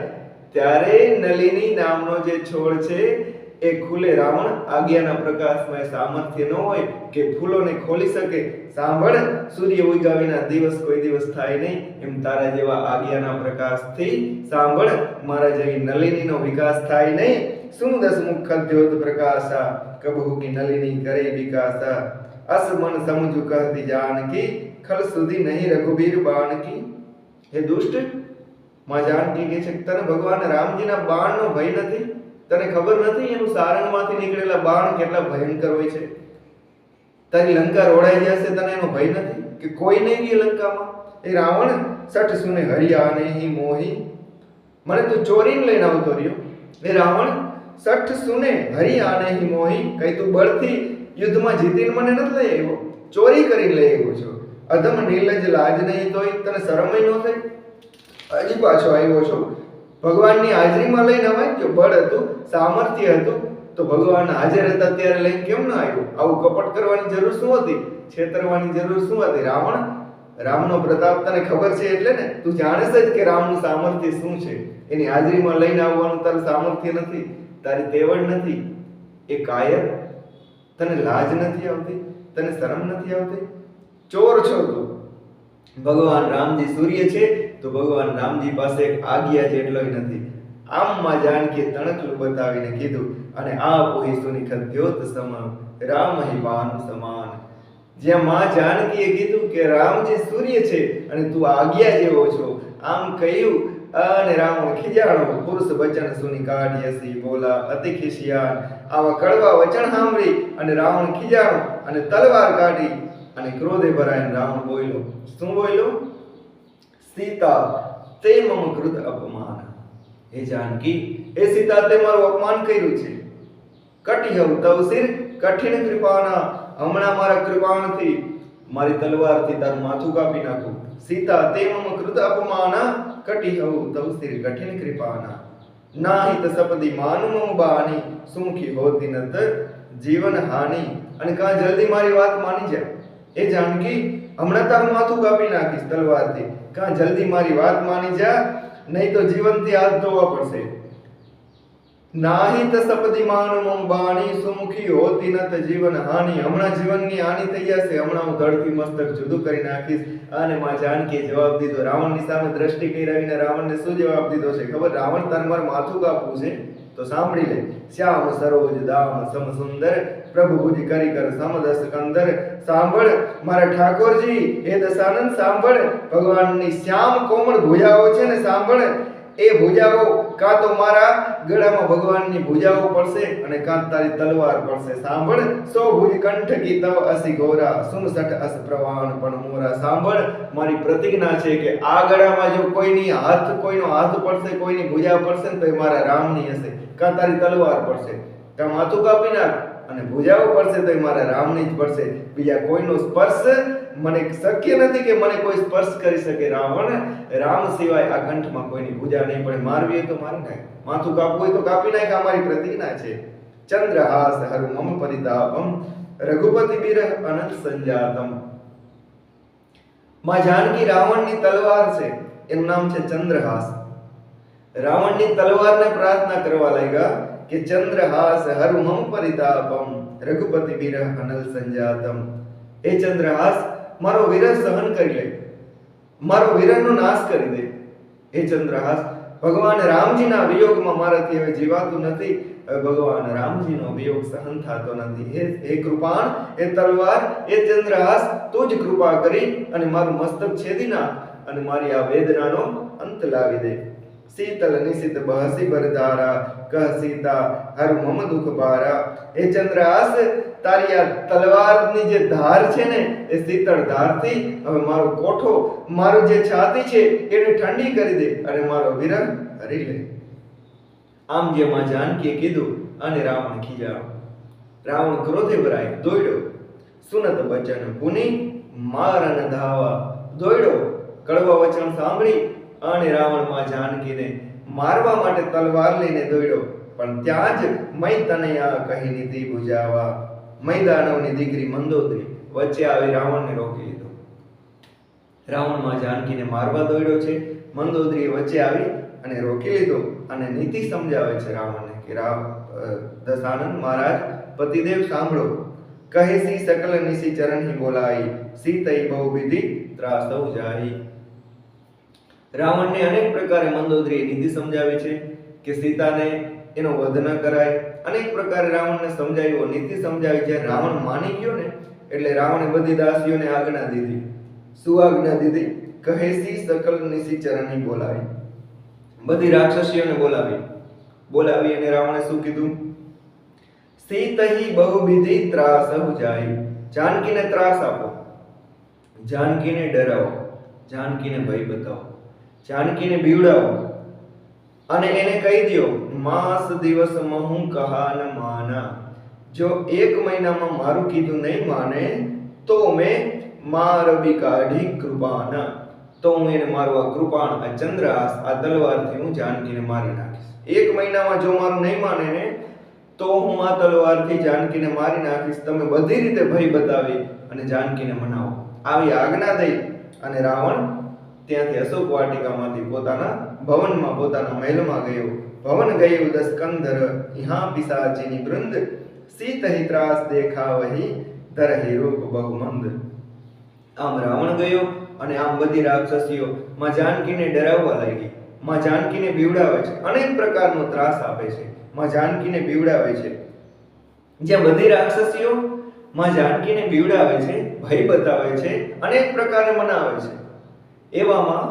ત્યારે નલિની નામનો જે છોડ છે એ ખુલે। રાવણ આજ્ઞાના પ્રકાશમાં સામર્થ્ય ન હોય કે ફૂલોને ખોલી શકે। સાંભળ, સૂર્ય ઉગ્યા વિના દિવસ કોઈ દિવસ થાય નહીં, એમ તારા જેવા આજ્ઞાના પ્રકાશથી સાંભળ, મારા જેવી નલિનીનો વિકાસ થાય નહીં। સુંદસ મુખ ખદ્યોત પ્રકાશા કબહુ કી નલિની કરે વિકાસા। અસ મન સમજુ કહતી જાનકી ખલ સુધી નહીં રઘુબીર બાણકી। હે દુષ્ટ, માં જાનકી કહે છે તને ભગવાન રામજીના બાણનો ભય નથી? તને ખબર નથી એનું સારંગમાંથી નીકળેલા બાણ કેટલા ભયંકર હોય છે? તારી લંકા રોડાઈ જશે, તને એનો ભય નથી? કે કોઈ નહીં ગઈ લંકામાં. એ રાવણ સઠ સુને હરિયા નહીં મોહી, મને તું ચોરીને લઈને આવતો રહ્યો. એ રાવણ સઠ સુને હરિયા નહીં મોહી, કઈ તું બળથી યુદ્ધમાં જીતીને મને નથી લઈ આવ્યો, ચોરી કરીને લઈ આવ્યો છો. અધમ નિર્લજ લાજ નહીં તોય તને શરમય ન થઈ, હજી પાછો આવ્યો છો. ભગવાનની હાજરીમાં લઈને અવાય, જો બળ હતું સામર્થ્ય હતું તો ભગવાન હાજર હતા ત્યારે લઈને કેમ ન આવ્યો? આવું કપટ કરવાની જરૂર શું હતી? છેતરવાની જરૂર શું હતી? રાવણ, રામનો પ્રતાપ તને ખબર છે એટલે ને, તું જાણેશ જ કે રામનું સામર્થ્ય શું છે. એની હાજરીમાં લઈને આવવાનું તારું સામર્થ્ય નથી, તારી તેવડ નથી. એ કાયર, તને લાજ નથી આવતી, તને શરમ નથી આવતી? ચોર છો તું. ભગવાન રામજી સૂર્ય છે તો ભગવાન રામજી પાસે એક આજ્ઞા જેટલોય નથી. આમ માં જાનકી તણકલું બતાવીને કીધું, અને આ પોહી સુનિખત દ્યોત સમ રામ હિ ભાનુ સમાન. જ્યાં માં જાનકીએ કીધું કે રામજી સૂર્ય છે અને તું આજ્ઞા જેવો છો, આમ કહ્યું અને રાવણ ખીજાણો. પુરુષ વચન સુની કાઢ્યસી બોલા અતિ ખિસિયાન. આવા કડવા વચન સાંભળી અને રાવણ ખીજાણો અને તલવાર કાઢી અને ક્રોધે ભરાઈને રાવણ બોલ્યો. શું બોલ્યો? સીતા તે મમ કૃત અપમાન. હે જાનકી, એ સીતા તે મારું અપમાન કર્યું છે. કટિહવ તવ સિર કઠિન કૃપાના. હમણાં મારા કૃપાણથી, મારી તલવારથી તારું માથું કાપી નાખું. સીતા તે મમ કૃત અપમાના, કટિહવ તવ સિર કઠિન કૃપાના. નાહિત સપદી માનુ મમ બાની, સુખી હોતી નત જીવન હાનિ. અને કાં જલ્દી મારી વાત માની જા. એ જાનકી, હમણાં તારું માથું કાપી નાખીશ તલવારથી, કાં જલ્દી મારી વાત માની જા, નહીં તો જીવનથી હાથ ધોવા પડશે. નાહિત સપદી માનુ મમ બાની, સુમુખી હોતી નત જીવન હાનિ. હમણાં જીવનની હાનિ થઈ જશે, હમણાં હું ધડથી મસ્તક જુદું કરી નાખીશ. અને માં જાનકીએ જવાબ દીધો. રાવણની સામે દ્રષ્ટિ કરી રહીને રાવણને શું જવાબ દીધો છે ખબર? રાવણ, તારે મારું માથું કાપવું છે તો સાંભળી લે. શ્યામ સરોજ દામ સમ સુંદર, પ્રભુ ભુજ કરી કર સમદસ કંદર. સાંભળ મારા ઠાકોરજી, હે દશાનંદ સાંભળ. ભગવાનની શ્યામ કોમળ ભુજાઓ છે ને, સાંભળ. એ ભુજાઓ કાં તો મારા ગળામાં ભગવાનની ભુજાઓ પડશે અને કાં તારી તલવાર પડશે. સાંભળ. સો ભુજ કંઠ કી તવ અસી ગોરા, સુન સઠ અસ પ્રવાન પણ મોરા. સાંભળ, મારી પ્રતિજ્ઞા છે કે આ ગળામાં જો કોઈની હાથ, કોઈનો હાથ પડશે, કોઈની ભુજા પડશે ને તો એ મારા રામની હશે. કાં તારી તલવાર પડશે, કાં માથું કાપી નાખ, અને ભુજાઓ પડશે તો એ મારા રામની જ પડશે. બીજા કોઈનો સ્પર્શ મને શક્ય નથી કે મને કોઈ સ્પર્શ કરી શકે. રાવણ, રામ સિવાય આ કંઠમાં કોઈની ભુજા નહીં પડે. મારવી હોય તો મારી નાખ, માથું કાપવું હોય તો કાપી નાખ. આ મારી પ્રતિજ્ઞા છે. ચંદ્રહાસ હરુ મમ પરિતાપમ, રઘુપતિ બિરહ અનંત સંજાતમ. માં જાનકી રાવણની તલવાર છે, એનું નામ છે ચંદ્રહાસ. રાવણની તલવારને પ્રાર્થના કરવા લાગ્યા કે ચંદ્રહાસ હરુ મમ પરિતાપમ, રઘુપતિ બિરહ અનલ સંજાતમ. એ ચંદ્રહાસ, મારો વિરહ સહન કરી લે, મારો વિરહનો નાશ કરી દે. એ ચંદ્રહાસ, ભગવાન રામજીના વિયોગમાં મારાથી હવે જીવાતું નથી. હવે ભગવાન રામજીનો વિયોગ સહન થતો નથી. હે કૃપાણ, એ તલવાર, એ ચંદ્રહાસ, તું જ કૃપા કરી અને મારું મસ્તક છેદી નાખ અને મારી આ વેદનાનો અંત લાવી દે. શીતલ નિશિત બહસી બરધારા, કહ સીતા હર મમ દુઃખ ભારા. એ ચંદ્રહાસ, તારી આ તલવારની જે ધાર છે ને, એ શીતળ ધારથી હવે મારો કોઠો, મારું જે છાતી છે એને ઠંડી કરી દે અને મારો વિરહ હરી લે. આમ જે માં જાનકીએ કીધું અને રાવણ ખીજાણો. રાવણ ક્રોધે ભરાય દોડ્યો. સુનત બચન પુની મારન ધાવા. દોડ્યો, કડવા વચન સાંભળી અને રાવણ માં જાનકીને મારવા માટે તલવાર લઈને દોડ્યો. પણ ત્યાં જ મય તનયા કહી નીતિ બુજાવા. મૈદાનવની દીકરી મંદોદરી વચ્ચે આવી રાવણને રોકી લીધો. રાવણ માં જાનકીને મારવા દોડ્યો છે, મંદોદરીએ વચ્ચે આવી અને રોકી લીધો અને નીતિ સમજાવે છે રાવણને કે દશાનંદ મહારાજ, પતિદેવ સાંભળો. કહે સી સકલ નિશી ચરણ હી બોલાઈ, સીતઈ બહુ વિધિ ત્રાસૌ જાઈ. રાવણને અનેક પ્રકારે મંદોદરીએ નીતિ સમજાવી છે કે સીતાને એનો વધ ન કરાય. અનેક પ્રકારે રાવણને સમજાવ્યો, નીતિ સમજાવી. જ્યારે રાવણ માની ગયો ને એટલે રાવણે બધી દાસીઓને આજ્ઞા દીધી. શું આજ્ઞા દીધી? કહે સી સકલ નિશી ચરણની બોલાવી. બધી રાક્ષસીઓને બોલાવી અને રાવણે શું કીધું? સીતહી બહુવિધિ ત્રાસહુ જાય. જાનકીને ત્રાસ આપો. જાનકીને ડરાવો, જાનકીને ભય બતાવો, જાનકીને બીવડાવો અને એને કહી દો માસ દિવસ હું કહા ન માના, જો 1 મહિનામાં મારું કીધું નહીં માને તો મેં મારબી કાઢી કૃપાના, તો હું એને મારું આ કૃપાણ આ ચંદ્રહાસ આ તલવારથી હું જાનકીને મારી નાખીશ. 1 મહિનામાં જો મારું નહીં માને ને તો હું આ તલવારથી જાનકીને મારી નાખીશ. તમે બધી રીતે ભય બતાવી અને જાનકીને મનાવો. આવી આજ્ઞા દઈ અને રાવણ ત્યાંથી અશોક વાટિકામાંથી પોતાના ભવનમાં પોતાના મહેલમાં ગયો. ભવન ગયો 10 કંધર यहाँ पिशाचिनी वृंद, सीत ही त्रास देखा वही धरहि रूप बहुमंद. આમ રાવણ ગયો અને આમ બધી રાક્ષસીઓ માં જાનકીને ડરાવવા લાગી. માં જાનકીને બીવડાવે છે, અનેક પ્રકારનો ત્રાસ આપે છે, માં જાનકીને બીવડાવે છે. જ્યાં બધી રાક્ષસીઓ માં જાનકીને બીવડાવે છે, ભય બતાવે છે, અનેક પ્રકારે મનાવે છે, એવામાં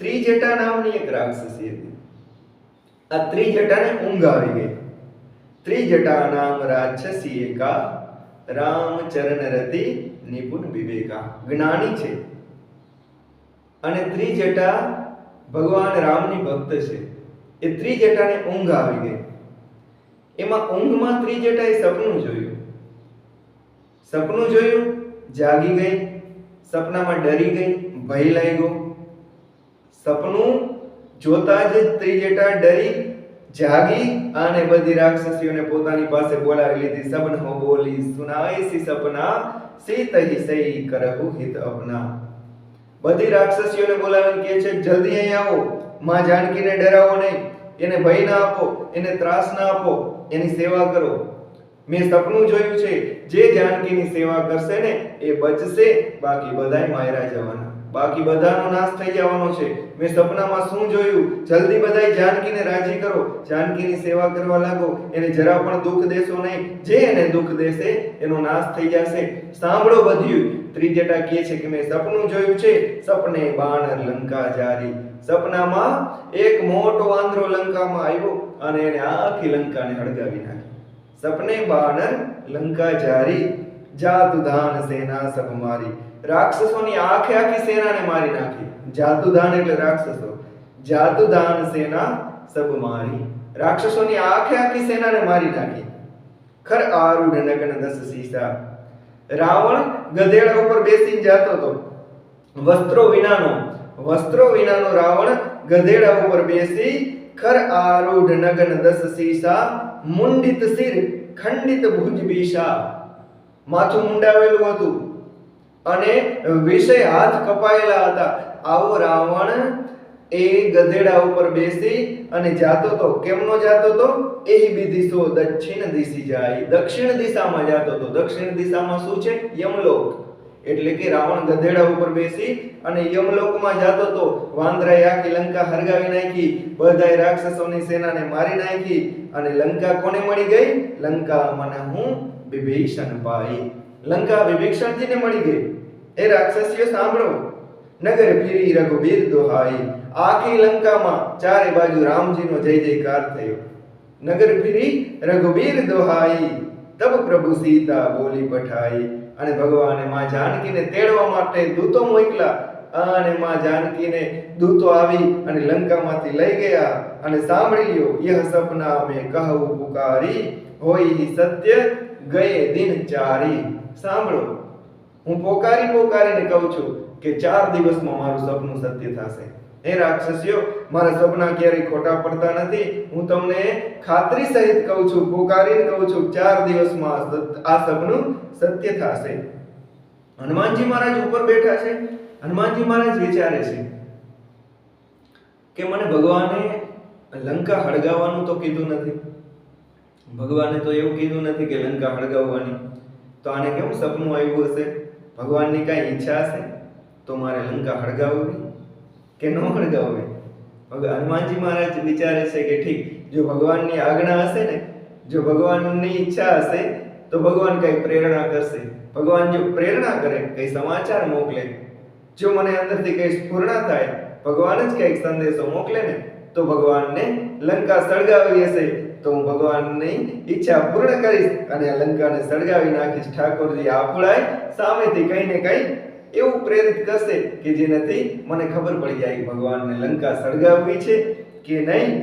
ત્રિજટા નામની એક રાક્ષસી હતી. આ ત્રિજટાને ઊંઘ આવી ગઈ. ત્રિજટા નામ રાક્ષસી એકા, રામચરણ રતિ નિપુણ વિવેકા. જ્ઞાની છે અને ત્રિજટા ભગવાન રામની ભક્ત છે. એ ત્રિજટાને ઊંઘ આવી ગઈ. એમાં ઊંઘમાં ત્રિજટાએ સપનું જોયું. સપનું જોયું, જાગી ગઈ, સપનામાં ડરી ગઈ, ભય લાગ્યો. સપનું જોતા જ ત્રિજટા ડરી જાગી અને બધી રાક્ષસીઓને પોતાની પાસે બોલાવી લીધી. સબન હો બોલી સુનાય સી સપના, સીત હી સહી કરહુ હિત અપના. બધી રાક્ષસીઓને બોલાવીને કહે છે જલ્દી અહીં આવો, માં જાનકીને ડરાવો નહીં, એને ભય ના આપો, એને ત્રાસ ના આપો, એની સેવા કરો. મેં સપનું જોયું છે, જે જાનકીની સેવા કરશે ને એ બચશે, બાકી બધાય માયરા જવાના, બાકી બધાનો નાશ થઈ જવાનો છે. મેં સપનામાં શું જોયું, જલ્દી બધાય જાનકીને રાજી કરો, જાનકીની સેવા કરવા લાગો, એને જરા પણ દુઃખ દેશો નહીં, જે એને દુઃખ દેશે એનો નાશ થઈ જશે. સાંભળો બધું. ત્રિજટા કહે છે કે મેં સપનું જોયું છે, સપને બાણર લંકા જારી. સપનામાં એક મોટો વાંદરો લંકામાં આવ્યો અને એને આખી લંકાને હળગાવી નાખી. સપને બાણર લંકા જારી, જાતુધાન સેના સબ મારી. રાક્ષસોની આખી સેનાને મારી નાખી. જાતુધાન એટલે રાક્ષસો, જાતુધાન સેના સબ મારી. રાક્ષસોની આખી સેનાને મારી નાખી. ખર આરૂઢ નગન 10 સીસા. રાવણ ગધેડા ઉપર બેસીને જાતો હતો, વસ્ત્રો વિનાનો રાવણ ગધેડા ઉપર બેસી ખર આરૂઢ નગન 10 સીસા, મુંડિત શિર ખંડિત ભુજ બીસા. માથું મુંડાવેલું હતું અને વિષય હાથ કપાયેલા હતા. આવો રાવણ એ ગધેડા ઉપર બેસી અને જાતો તો. કેમનો જાતો તો? એહી વિદિશો દક્ષિણ દિશી જાય. દક્ષિણ દિશામાં જાતો તો. દક્ષિણ દિશામાં શું છે? યમલોક. એટલે કે રાવણ ગધેડા ઉપર બેસી અને યમલોકમાં જાતો તો. વાંદરાએ આખી લંકા હરગાવી નાખી, બધાય રાક્ષસોની સેનાને મારી નાખી અને લંકા કોને મળી ગઈ? લંકા મને હું વિભીષણ પાઈ. લંકા વિભીષણજીને મળી ગઈ. એ રાક્ષસીઓ સાંભળો. નગર ફિરી રઘુબીર દોહાઈ. આખી લંકામાં ચારે બાજુ રામજીનો જય જયકાર થયો. નગર ફિરી રઘુબીર દોહાઈ, તબ પ્રભુ સીતા બોલી પઠાઈ. અને ભગવાને માં જાનકીને તેડવા માટે દૂતો મોકલા અને માં જાનકીને દૂતો આવી અને લંકામાંથી લઈ ગયા. અને સાંભળી લ્યો, યહ સપના મેં કહું પુકારી, હોય હી સત્ય ગયે દિન ચારી. સાંભળો, હું પોકારીને કહું છું કે 4 દિવસમાં મારું સપનું સત્ય થશે. હે રાક્ષસીઓ, મારા સપના ક્યારેય ખોટા પડતા નથી. હું તમને ખાતરી સહિત કહું છું, પોકારીને કહું છું, 4 દિવસમાં આ સપનું સત્ય થશે. હનુમાનજી મહારાજ ઉપર બેઠા છે. હનુમાનજી મહારાજ વિચારે છે કે મને ભગવાને લંકા હળગાવવાનું તો કીધું નથી, ભગવાને તો એવું કીધું નથી કે લંકા હળગાવવાની, તો આને કેમ સપનું આવ્યું હશે? ભગવાનની કાંઈ ઈચ્છા હશે તો મારે લંકા હળગાવવી કે ન હળગાવવી? હનુમાનજી મહારાજ વિચારે છે કે ઠીક, જો ભગવાનની આજ્ઞા હશે ને, જો ભગવાનની ઈચ્છા હશે તો ભગવાન કઈ પ્રેરણા કરશે. ભગવાન જો પ્રેરણા કરે, કઈ સમાચાર મોકલે, જો મને અંદરથી કઈ સ્ફુરણા થાય, ભગવાન જ કઈક સંદેશો મોકલે ને, તો ભગવાનને લંકા સળગાવી હશે તો હું ભગવાનની ઈચ્છા પૂર્ણ કરીશ અને આ લંકાને સળગાવી નાખીશ. ઠાકોરજી આફળાય સામેથી કઈ ને કઈ એવું પ્રેરિત કરશે કે જેનાથી મને ખબર પડી જાય ભગવાનને લંકા સળગાવવી છે કે નહીં.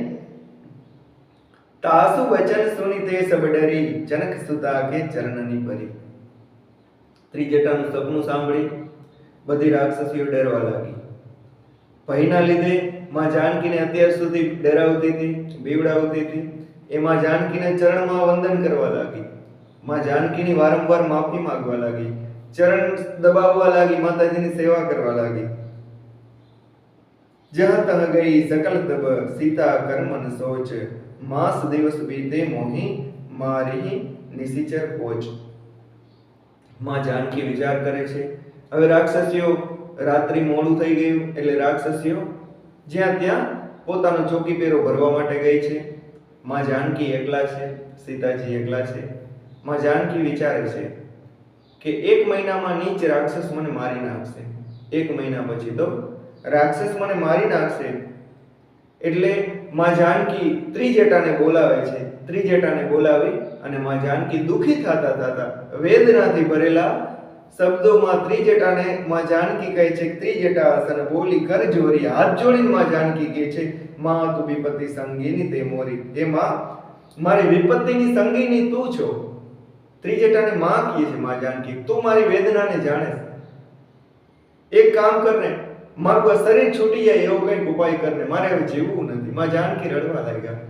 તાસુ વચન સુની તે સબ ડરી, જનક સુતા કે ચરણની પરી. ત્રિજટાનું સપનું સાંભળી બધી રાક્ષસીઓ ડરવા લાગી. ભયના લીધે માં જાનકીને અત્યાર સુધી ડરાવતી હતી, બીવડાવતી હતી. એ માં જાનકીને ચરણમાં વંદન કરવા લાગી. માં જાનકીની વારંવાર માફી માંગવા લાગી, ચરણ દબાવવા લાગી, માતાજીની સેવા કરવા લાગી. જહ તહ ગઈ સકલ તબ, સીતા કર્મન સોચ, માસ દિવસ બીતે મોહી, મારી નિશિચર પહોંચ. માં જાનકી વિચાર કરે છે, હવે રાક્ષસીઓ રાત્રિ મોડું થઈ ગયું એટલે રાક્ષસીઓ જ્યાં ત્યાં પોતાનો ચોકીપેરો ભરવા માટે ગઈ છે. માં જાનકી એકલા છે, સીતાજી એકલા છે. માં જાનકી વિચારે છે કે 1 મહિનામાં નીચ રાક્ષસ મને મારી નાખશે, 1 મહિના પછી તો રાક્ષસ મને મારી નાખશે. એટલે માં જાનકી ત્રિજટાને બોલાવે છે. ત્રિજટાને બોલાવી અને માં જાનકી દુખી થતા થતા વેદનાથી ભરેલા શબ્દોમાં ત્રિજટાને માં જાનકી કહે છે, ત્રિજટા અસન બોલી કર જોરી. હાથ જોડીને માં જાનકી કહે છે, માં તું વિપત્તિ સંગીની તે મોરી. હે માં, મારી વિપત્તિની સંગીની તું છો. ત્રિજટાને માં કહે છે માં જાનકી, તું મારી વેદનાને જાણે. એક કામ કરને, મારું આ શરીર છૂટી જાય એવો કંઈક ઉપાય કરને, મારે હવે જીવવું નથી. માં જાનકી રડવા લાગ્યા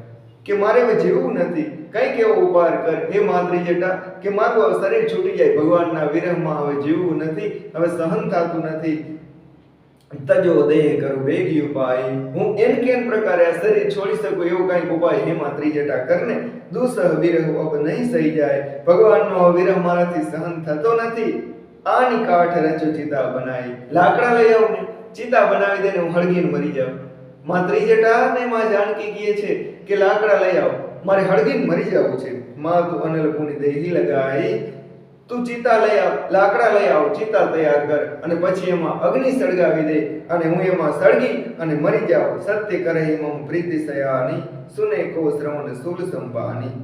કે મારે હવે જીવવું નથી, કંઈક એવો ઉપાય કર હે માં ત્રિજટા કે મારું આ શરીર છૂટી જાય, ભગવાનના વિરહમાં હવે જીવવું નથી, હવે સહન થતું નથી. તજો દેહ કરું વેગી ઉપાય, હું એન કેન પ્રકારે આ શરીર છોડી શકું એવો કંઈક ઉપાય હે માં ત્રિજટા કરને. દુસહ વિરહ અબ નહીં સહી જાય, ભગવાનનો વિરહ મારાથી સહન થતો નથી. આની કાઠ રચો ચિતા બનાવી, લાકડા લઈ આવ ને ચિતા બનાવી દે ને હું હળગીને મરી જાઉં. માં ત્રિજટા ને માં જાનકી કહે છે કે લાકડા લઈ આવ, મારે હળગીને મરી જવું છે. માં તું અનલ પુની દેહી લગાઈ, તું ચિતા લઈ આવ, લાકડા લઈ આવ, ચિતા તૈયાર કર અને પછી એમાં અગ્નિ સળગાવી દે અને હું એમાં સળગી અને મરી જાઉં. સત્ય કરે એમાં પ્રીતિ સયાની, સુને કો શ્રવણ સુલ સંપાની.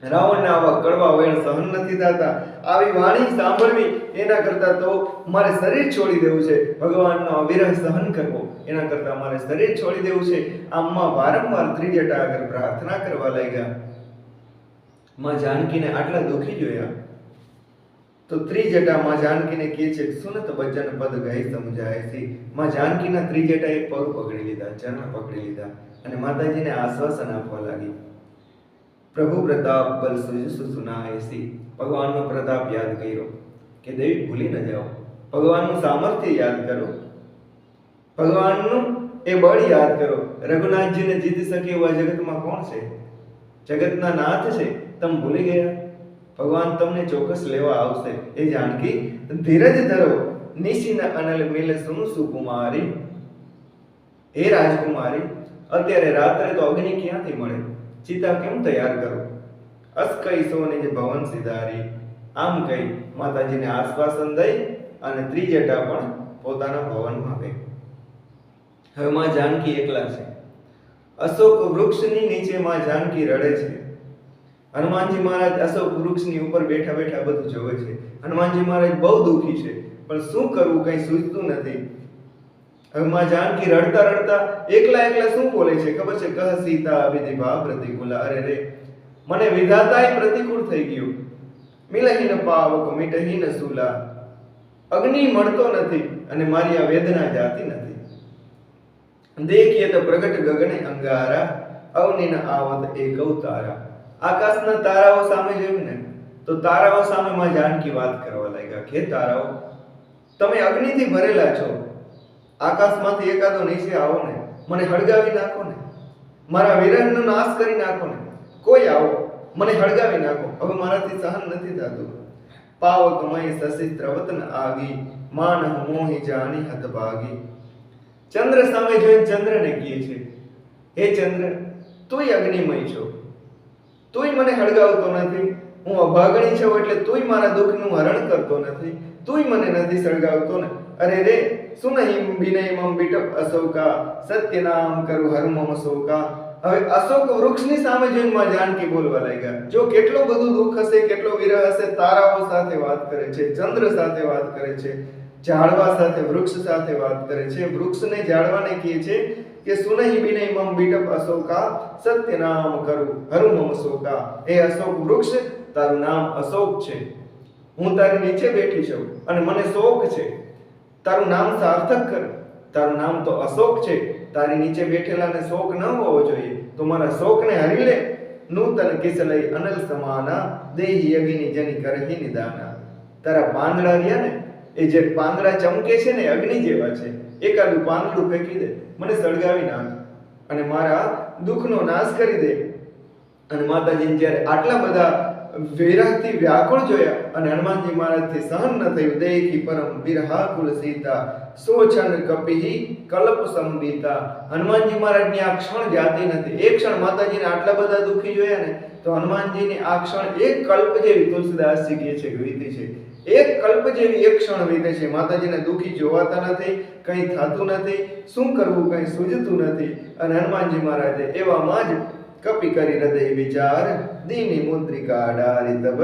રાવણને આવા કડવા વેણ સહન નથી થતા, આવી વાણી સાંભળવી એના કરતા તો મારે શરીર છોડી દેવું છે. ભગવાનનો વિરહ સહન કરવો એના કરતા મારે શરીર છોડી દેવું છે. આમમાં વારંવાર ત્રિજટા આગળ પ્રાર્થના કરવા લાગ્યા. માં જાનકીને આટલા દુખી જોયા તો ત્રિજટા માં જાનકીને કહે છે, સુનત બચન પદ ગઈ સમજાય છે. માં જાનકીના ત્રિજટાએ પગ પકડી લીધા, ચરણ પકડી લીધા અને માતાજીને આશ્વાસન આપવા લાગી. પ્રભુ પ્રતાપ બલ સુજસુ સુનાયસી. ભગવાનનો પ્રતાપ યાદ કર્યો કે દેવી ભૂલી ન જાઓ, ભગવાનનું સામર્થ્ય યાદ કરો, ભગવાનનું એ બળ યાદ કરો. રઘુનાથજીને જીતી શકે એવા જગતમાં કોણ છે? જગતના નાથ છે, તમે ભૂલી ગયા. ભગવાન તમને ચોક્કસ લેવા આવશે. એ જાનકી ધીરજ ધરો, નિશિન અનલ મિલ સુન સુકુમારી. હે રાજકુમારી, અત્યારે રાત્રે તો અગ્નિ ક્યાંથી મળે, ચિતા કેમ તૈયાર કરો? અસ કઈ સોની જે ભવન સિધારી. આમ કહી માતાજીને આશ્વાસન દઈ અને ત્રિજટા પણ પોતાના ભવનમાં ગઈ. હવે માં જાનકી એકલા છે. અશોક વૃક્ષની નીચે માં જાનકી રડે છે. હનુમાનજી મહારાજ અશોક વૃક્ષની ઉપર બેઠા બેઠા બધું જોવે છે. હનુમાનજી મહારાજ બહુ દુઃખી છે, પણ શું કરવું કઈ સૂઝતું નથી. હવે માં જાનકી રડતા રડતા એકલા એકલા શું બોલે છે ખબર છે? કહ સીતા અભિધિભા પ્રતિકૂળ. અરે રે, મને વિધાતાએ પ્રતિકૂળ થઈ ગયું. મિલહીન પાવક મિટહીન સુલા. અગ્નિ મળતો નથી અને મારી આ વેદના જાતી નથી. દેખીએ તો પ્રગટ ગગને અંગારા, અવનિન આવત એકવ તારા. આકાશના તારાઓ સામે જોયું ને તો તારાઓ સામે માં જાનકી વાત કરવા લાગ્યા કે તારાઓ, તમે અગ્નિથી ભરેલા છો, આકાશમાંથી એકાદો નીચે આવો ને, મને હળગાવી નાખો ને, મારા વિરહનો નાશ કરી નાખો ને. કોઈ આવો, મને હળગાવી નાખો, હવે મારાથી સહન નથી થતું. પાવકમય શશી ત્રવતન આગી, માન મોહી જાની હતભાગી. ચંદ્ર સામે જોઈને ચંદ્રને કહે છે, હે ચંદ્ર, તુંય અગ્નિમય છો, તુંય મને હળગાવતો નથી. હું અભાગણી છું એટલે તુંય મારા દુઃખનું હરણ કરતો નથી, તુંય મને નથી સળગાવતો ને. અરે રે, સુનહિમ વિનયમમ વિટપ અશોકા, સત્ય નામ કરું હરમમ શોકા. હવે અશોક વૃક્ષની સામે જોઈને માં જાનકી બોલવા લાગ્યા. જો કેટલું બધું દુઃખ હશે, કેટલો વિરહ હશે, તારાઓ સાથે વાત કરે છે, ચંદ્ર સાથે વાત કરે છે, ઝાડવા સાથે, વૃક્ષ સાથે વાત કરે છે. વૃક્ષને ઝાડવાને કહે છે કે સુનહી બિનય મમ બીટપ અશોકા સત્ય નામ કરું હરુ મમ શોકા. એ અશોક વૃક્ષ, તારું નામ અશોક છે, હું તારી નીચે બેઠી છું અને મને શોક છે. તારું નામ સાર્થક કર, તારું નામ તો અશોક છે, તારી નીચે બેઠેલાને શોક ન હોવો જોઈએ, તો મારા શોકને હરી લે. નૂતન કિસલય અનલ સમાના દેહી અગ્નિ જની કરહી નિદાના. તારા પાંદડા રહ્યા ને, એ જે પાંદડા ચમકે છે ને, અગ્નિ જેવા છે. એકાદું પાંદડું ફેંકી દે, મને સળગાવી નાખ અને મારા દુઃખનો નાશ કરી દે. અને માતાજીને જ્યારે આટલા બધા વિરહથી વ્યાકુળ જોયા અને હનુમાનજી મહારાજથી સહન ન થયું, દેખી પરમ બિરહાકુલ સીતા સોચન કપિહી કલ્પ સંબીતા. હનુમાનજી મહારાજની આ ક્ષણ જાતી નથી. એક ક્ષણ માતાજીને આટલા બધા દુઃખી જોયા ને, તો હનુમાનજીની આ ક્ષણ એક કલ્પ જેવી, તુલસીદાસજી કહે છે કે વીતી છે. એક કલ્પ જેવી એક ક્ષણ વીતે છે. માતાજીને દુઃખી જોવાતા નથી, કંઈ થતું નથી, શું કરવું કંઈ સૂઝતું નથી. અને હનુમાનજી મહારાજે એવામાં જ કપી કરી હૃદય વિચાર દીની મુદ્રિકા ડારી તબ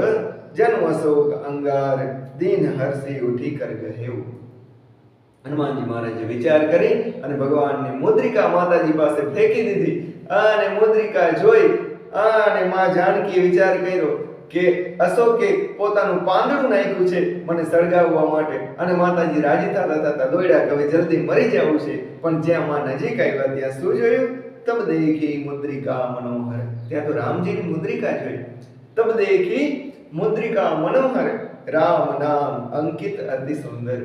જન્મ અશોક અંગાર દીન હર્ષી ઉઠી કર ગહેવું. હનુમાનજી મહારાજે વિચાર કરી અને ભગવાનની મુદ્રિકા માતાજી પાસે ફેંકી દીધી. અને મુદ્રિકા જોઈ અને માં જાનકી વિચાર કર્યો કે અશોકે પોતાનું પાંદડું નાખ્યું છે મને સળગાવવા માટે. અને માતાજી રાજી થતા થતા દોડ્યા કે હવે જલ્દી મરી જવું છે. પણ જ્યાં માં નજીક આવ્યા ત્યાં શું જોયું? તબ દેખી મુદ્રિકા મનોહર. ત્યાં તો રામજીની મુદ્રિકા જોઈ. તબ દેખી મુદ્રિકા મનોહર રામ નામ અંકિત અતિ સુંદર.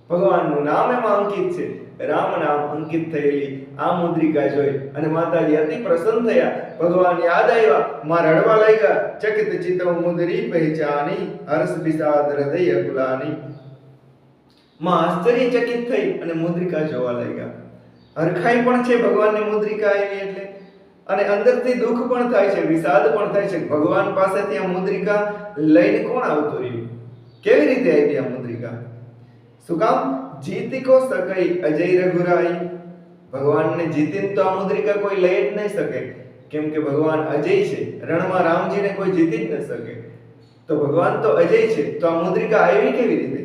ભગવાનનું નામ એમાં અંકિત છે. રામ નામ અંકિત થયેલી આ મુદ્રિકા જોઈ અને માતાજી અતિ પ્રસન્ન થયા. ભગવાન યાદ આવ્યા, માં રડવા લાગ્યા. ચકિત ચિત્તવ મુદ્રી પહેચાની હર્ષ વિષાદ હૃદય અકુલાની. માં આશ્ચર્યચકિત થઈ અને મુદ્રિકા જોવા લાગ્યા. હરખાઈ પણ છે ભગવાનની મુદ્રિકા આવી એટલે, અને અંદરથી દુઃખ પણ થાય છે, વિષાદ પણ થાય છે. ભગવાન પાસેથી આ મુદ્રિકા લઈને કોણ આવતું રહ્યું? કેવી રીતે આવી આ મુદ્રિકા? શું કામ? જીતી કો સકઈ અજય રઘુરાઈ. ભગવાનને જીતીને તો આ મુદ્રિકા કોઈ લઈ જ નહીં શકે, કેમ કે ભગવાન અજય છે. રણમાં રામજીને કોઈ જીતી જ ન શકે. તો ભગવાન તો અજય છે, તો આ મુદ્રિકા આવી કેવી રીતે?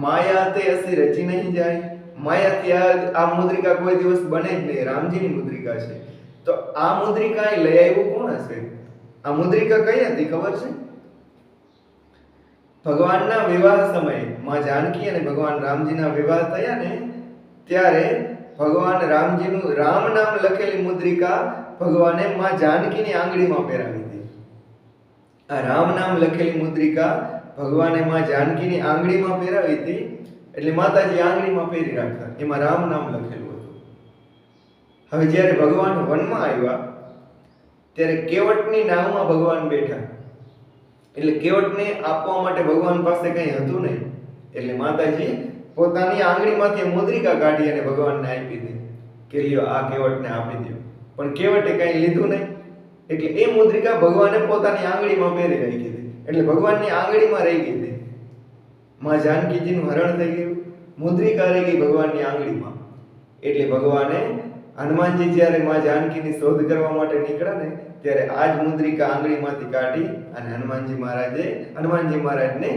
માયા તે અસી રચી નહીં જાય. માયાથી આ મુદ્રિકા કોઈ દિવસ બને જ નહીં. રામજીની મુદ્રિકા છે. તો આ મુદ્રિકા લઈ આવ્યું કોણ હશે? આ મુદ્રિકા કઈ હતી ખબર છે? ભગવાનના વિવાહ સમયે માં જાનકી અને ભગવાન રામજીના વિવાહ થયા ને, ત્યારે ભગવાન રામજીનું રામ નામ લખેલી મુદ્રિકા ભગવાને માં જાનકીની આંગળીમાં પહેરાવી હતી. આ રામ નામ લખેલી મુદ્રિકા ભગવાને માં જાનકીની આંગળીમાં પહેરાવી હતી. એટલે માતાજી આંગળીમાં પહેરી રાખતા, એમાં રામ નામ લખેલું હતું. હવે જ્યારે ભગવાન વનમાં આવ્યા ત્યારે કેવટની નાવમાં ભગવાન બેઠા. એટલે કેવટને આપવા માટે ભગવાન પાસે કંઈ હતું નહીં. એટલે માતાજી પોતાની આંગળીમાંથી મુદ્રિકા કાઢી અને ભગવાનને આપી દીધી કે લ્યો આ કેવટને આપી દો. પણ કેવટે કંઈ લીધું નહીં. એટલે એ મુદ્રિકા ભગવાને પોતાની આંગળીમાં પહેરી રાખી હતી. એટલે ભગવાનની આંગળીમાં રહી ગઈ હતી. માં જાનકીજીનું હરણ થઈ ગયું, મુદ્રિકા રહી ગઈ ભગવાનની આંગળીમાં. એટલે ભગવાને હનુમાનજી જ્યારે માં જાનકીની શોધ કરવા માટે નીકળ્યા ને, ત્યારે આ જ મુદ્રિકા આંગળીમાંથી કાઢી અને હનુમાનજી મહારાજને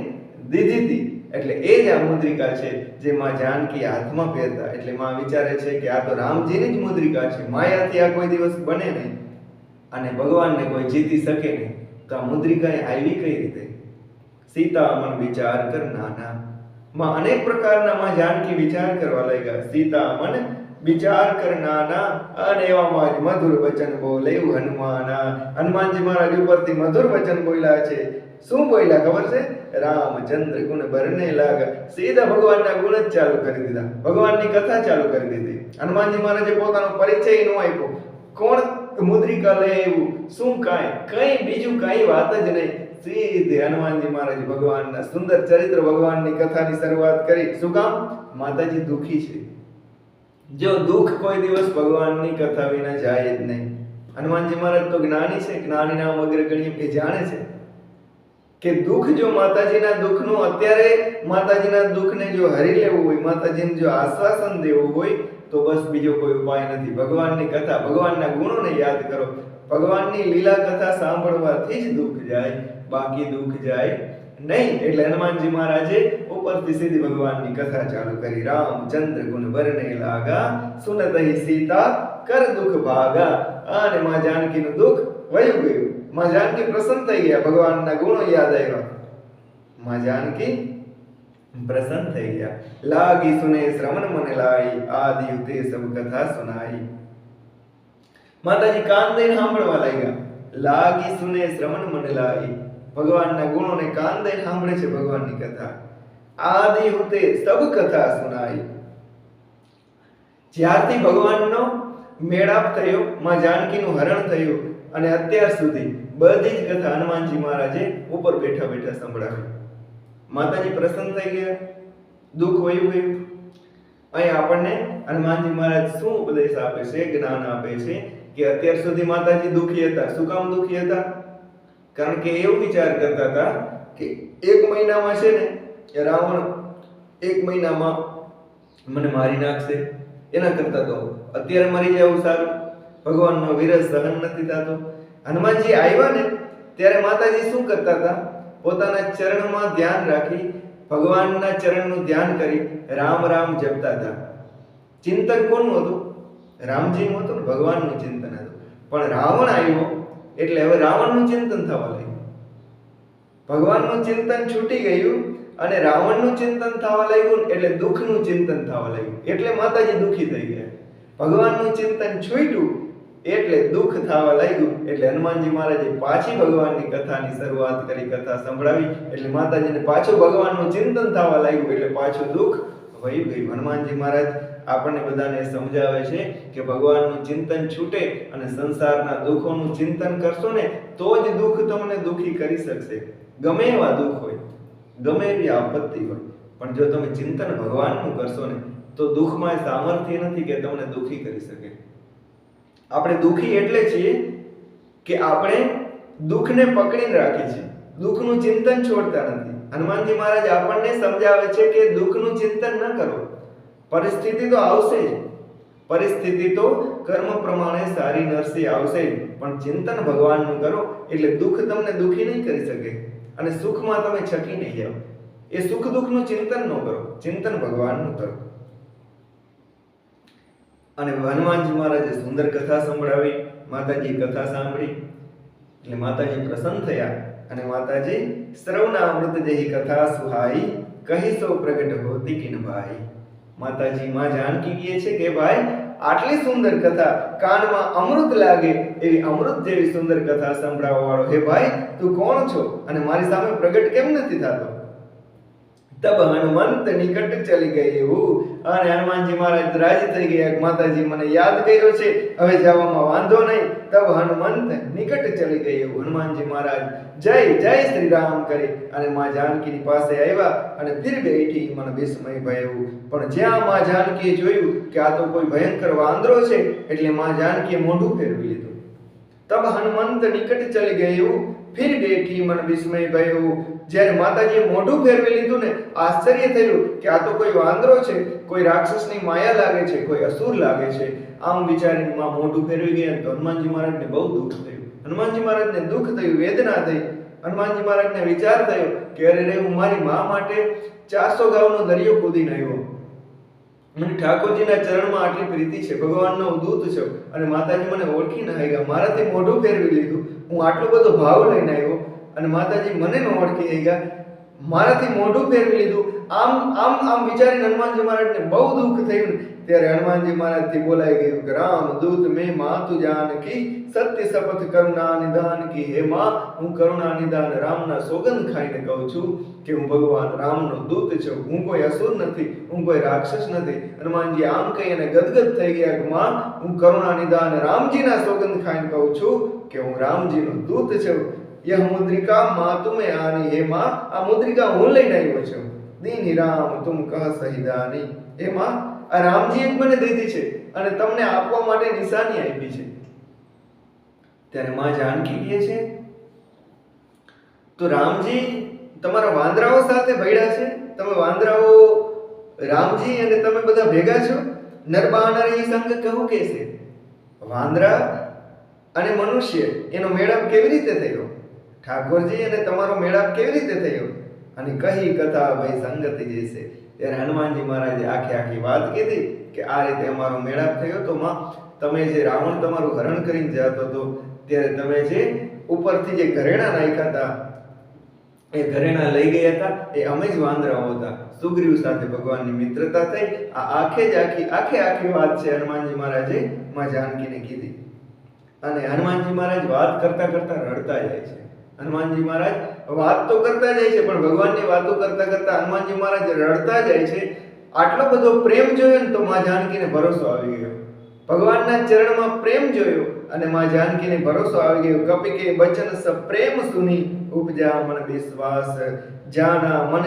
દીધી હતી. એટલે એ જ આ મુદ્રિકા છે જે માં જાનકી હાથમાં પહેરતા. એટલે માં વિચારે છે કે આ તો રામજીની જ મુદ્રિકા છે. માયાથી આ કોઈ દિવસ બને નહીં અને ભગવાનને કોઈ જીતી શકે નહીં. તો આ મુદ્રિકા આવી કઈ રીતે? સીતા મન વિચાર કર નાના. માં અનેક પ્રકારના માં જાનકી વિચાર કરવા લાગ્યા. સીતા મન વિચાર કર નાના. અને એવામાં જ મધુર વચન બોલે હનુમાના. હનુમાનજી મહારાજ ઉપરથી મધુર વચન બોલ્યા છે. શું બોલ્યા ખબર છે? રામચંદ્ર ગુણ બરને લાગા. સીધા ભગવાનના ગુણ જ ચાલુ કરી દીધા, ભગવાનની કથા ચાલુ કરી દીધી. હનુમાનજી મહારાજે પોતાનો પરિચય ન આપ્યો. કોણ મુદ્રિકા લઈ આવ્યું, શું કઈ બીજું કઈ વાત જ નહીં. સીધે હનુમાનજી મહારાજ ભગવાનના સુંદર ચરિત્ર, ભગવાનની કથાની શરૂઆત કરી. શું કામ? માતાજી દુખી છે. જો દુઃખ કોઈ દિવસ ભગવાનની કથા વિના જાય જ નહીં. હનુમાનજી મહારાજ તો જ્ઞાની છે, જ્ઞાનીના અગ્રગણ્ય એ જાણે છે કે દુઃખ જો માતાજીના દુઃખનું અત્યારે માતાજીના દુઃખને જો હરી લેવું હોય, માતાજીને જો આશ્વાસન દેવું હોય, તો બસ બીજો કોઈ ઉપાય નથી. ભગવાનની કથા, ભગવાનના ગુણોને યાદ કરો. ભગવાનની લીલા કથા સાંભળવાથી જ દુઃખ જાય, બાકી દુઃખ જાય નહીં. એટલે હનુમાનજી મહારાજે ઉપરથી સીધી ભગવાનની કથા ચાલુ કરી. રામચંદ્ર ગુણ વર્ણે લાગા, સુનતહી સીતા કર દુઃખ ભાગા. અને માં જાનકીનું દુઃખ વયું ગયું. માં જાનકી પ્રસન્ન થઈ ગયા, ભગવાનના ગુણો યાદ આવ્યા. માં જાનકી પ્રસન્ન થઈ ગયા. લાગી સુને શ્રવણ મને લાઈ, આદિ તે સબ કથા સુનાઈ. માતાજી કાન દઈને સાંભળવા લાગ્યા. લાગી સુને શ્રવણ મને લાઈ, ભગવાનના ગુણોને કાન દઈને સાંભળે છે ભગવાનની કથા. આદિ હુતે સબ કથા સુનાઈ. જ્યારથી ભગવાનનો મેળાપ થયો, માં જાનકીનું હરણ થયું અને અત્યાર સુધી બધી જ કથા હનુમાનજી મહારાજે ઉપર બેઠા બેઠા સંભળાવી. માતાજી પ્રસન્ન થઈ ગયા, દુઃખ વયું ગયું. અહીં આપણને હનુમાનજી મહારાજ શું ઉપદેશ આપે છે, જ્ઞાન આપે છે કે અત્યાર સુધી માતાજી દુઃખી હતા. શું કામ દુઃખી હતા? કારણ કે એવું વિચાર કરતા હતા કે એક મહિનામાં છે ને રાવણ એક મહિનામાં મને મારી નાખશે, એના કરતા તો અત્યારે મરી જવું સારું. ભગવાનનો વિરહ સહન નથી થતો. હનુમાનજી આવ્યા ને ત્યારે માતાજી શું કરતા હતા? પોતાના ચરણમાં ધ્યાન રાખી, ભગવાનના ચરણનું ધ્યાન કરી રામ રામ જપતા હતા. ચિંતન કોનું હતું? રામજીનું હતું ને, ભગવાનનું ચિંતન હતું. પણ રાવણ આવ્યો એટલે હવે રાવણનું ચિંતન થવા લાગ્યું. ભગવાનનું ચિંતન છૂટી ગયું અને રાવણનું ચિંતન થવા લાગ્યું એટલે દુઃખનું ચિંતન થવા લાગ્યું. એટલે માતાજી દુઃખી થઈ ગયા. ભગવાનનું ચિંતન છૂટ્યું એટલે દુઃખ થવા લાગ્યું. એટલે હનુમાનજી મહારાજે પાછી ભગવાનની કથાની શરૂઆત કરી, કથા સંભળાવી. એટલે માતાજીને પાછું ભગવાનનું ચિંતન થવા લાગ્યું એટલે પાછું દુઃખ વહી ગયું. હનુમાનજી મહારાજ આપણને બધાને સમજાવે છે કે ભગવાનનું ચિંતન છૂટે અને સંસારના દુઃખોનું ચિંતન કરશો ને તો જ દુઃખ તમને દુઃખી કરી શકશે. ગમે એવા દુઃખ હોય, ગમે એવી આપત્તિ હોય, પણ જો તમે ચિંતન ભગવાનનું કરશો ને તો દુઃખમાં સામર્થ્ય નથી કે તમને દુઃખી કરી શકે. આપણે દુઃખી એટલે છીએ કે આપણે દુઃખને પકડીને રાખીએ છીએ, દુઃખનું ચિંતન છોડતા નથી. હનુમાનજી મહારાજ આપણને સમજાવે છે કે દુઃખનું ચિંતન ન કરો. પરિસ્થિતિ તો આવશે જ, પરિસ્થિતિ તો કર્મ પ્રમાણે સારી નરસી આવશે જ, પણ ચિંતન ભગવાનનું કરો એટલે દુઃખ તમને દુઃખી નહીં કરી શકે અને સુખમાં તમે છકી નહીં જાઓ. એ સુખ દુઃખનું ચિંતન ન કરો, ચિંતન ભગવાનનું કરો. અને હનુમાનજી મહારાજે સુંદર કથા સંભળાવી. માતાજી કથા સાંભળી એટલે માતાજી પ્રસન્ન થયા અને માતાજી શ્રવના અમૃત જેહી કથા સુહાઈ, કહી સૌ પ્રગટ હોતી કિન ભાઈ. માતાજી માં જાનકી કહે છે કે ભાઈ આટલી સુંદર કથા, કાનમાં અમૃત લાગે એવી અમૃત જેવી સુંદર કથા સંભળાવવા વાળો હે ભાઈ તું કોણ છો અને મારી સામે પ્રગટ કેમ નથી થતો? તબ હનુમંત નિકટ ચલી ગઈ એવું. અને હનુમાનજી મહારાજ રાજી થઈ ગયા, માતાજી મને યાદ કર્યો છે, હવે જવામાં વાંધો નહીં. તબ હનુમંત નિકટ ચલી ગઈ એવું. હનુમાનજી મહારાજ જય જય શ્રી રામ કરી અને માં જાનકીની પાસે આવ્યા અને ફિર બેઠી મન વિસ્મય ભયું. પણ જ્યાં માં જાનકીએ જોયું કે આ તો કોઈ ભયંકર વાંદરો છે એટલે માં જાનકીએ મોઢું ફેરવી લીધું. તબ હનુમંત નિકટ ચલી ગયું ફિર બેઠી મન વિસ્મય ભયું. જ્યારે માતાજીએ મોઢું ફેરવી લીધું ને આશ્ચર્ય થયું કે આ તો કોઈ વાંદરો છે, કોઈ રાક્ષસની માયા લાગે છે, કોઈ અસુર લાગે છે. આમ વિચારીને માં મોઢું ફેરવી ગયા તો હનુમાનજી મહારાજને બહુ દુઃખ થયું. હનુમાનજી મહારાજને દુઃખ થયું, વેદના થઈ. હનુમાનજી મહારાજને વિચાર થયો કે અરે રે, હું મારી માં માટે 400 ગાઉનો દરિયો કૂદીને આવ્યો. મને ઠાકોરજીના ચરણમાં આટલી પ્રીતિ છે, ભગવાનનો દૂત છું અને માતાજી મને ઓળખી ના ગયા, મારાથી મોઢું ફેરવી લીધું, હું આટલો બધો ભાવ લઈને આવ્યો અને માતાજી મને ન ઓળખી ગયા, મારાથી મોઢું ફેરવી લીધું. આમ આમ આમ વિચારીને હનુમાનજી મહારાજને બહુ દુઃખ થયું. ત્યારે હનુમાનજી મહારાજથી બોલાઈ ગયું કે રામ દૂત મેં માતુ જાનકી, સત્ય શપથ કરુણા નિધાન કી. હે માં, હું કરુણા નિધાન રામના સોગંદ ખાઈને કહું છું કે હું ભગવાન રામનો દૂત છું, હું કોઈ અસુર નથી, હું કોઈ રાક્ષસ નથી. હનુમાનજી આમ કહી અને ગદગદ થઈ ગયા કે માં, હું કરુણા નિધાન રામજીના સોગંદ ખાઈને કહું છું કે હું રામજીનો દૂત છું. यह मुद्रिका माँ तुम्हें आनी. हे माँ, आ मुद्रिका હું લઈને આવ્યો છું. દીની રામ તુમ કહ સહિદાની. હે માँ, આ રામજી મને દીધી છે અને તમને આપવા માટે નિશાની આપી છે. ત્યારે માં જાનકી કહે છે તો રામજી તમારા વાંદરાઓ સાથે ભળ્યા છે, તમે વાંદરાઓ રામજી અને તમે બધા ભેગા છો. નરબાનર ઈ સંગ કહું કે છે. વાંદરા અને મનુષ્ય એનો મેળાપ કેવી રીતે થયો? ઠાકોરજી અને તમારો મેળાપ કેવી રીતે થયો? અને કહી કથા ભાઈ સંગતિ જૈસે. ત્યારે હનુમાનજી મહારાજે આખી વાત કીધી કે આ રીતે અમારો મેળાપ થયો તો માં, તમે જે રાવણ તમારું હરણ કરીને જતો હતો ત્યારે તમે જે ઉપરથી જે ઘરેણા નાખ્યા હતા એ ઘરેણા લઈ ગયા હતા, એ અમે જ વાંદરાઓ હતા. સુગ્રીવ સાથે ભગવાનની મિત્રતા થઈ. આ આખી વાત છે હનુમાનજી મહારાજે માં જાનકીને કીધી. અને હનુમાનજી મહારાજ વાત કરતા કરતા રડતા જાય છે. હનુમાનજી મહારાજ વાત તો કરતા જાય છે, પણ ભગવાનની વાતો કરતા કરતા હનુમાનજી મહારાજ રડતા જાય છે. આટલો બધો પ્રેમ જોયો ને તો માં જાનકીને ભરોસો આવી ગયો. ભગવાનના ચરણમાં પ્રેમ જોયો અને માં જાનકીને ભરોસો આવી ગયો. કપિ કે બચન સ પ્રેમ સુની ઉપજા મન વિશ્વાસ, જાના મન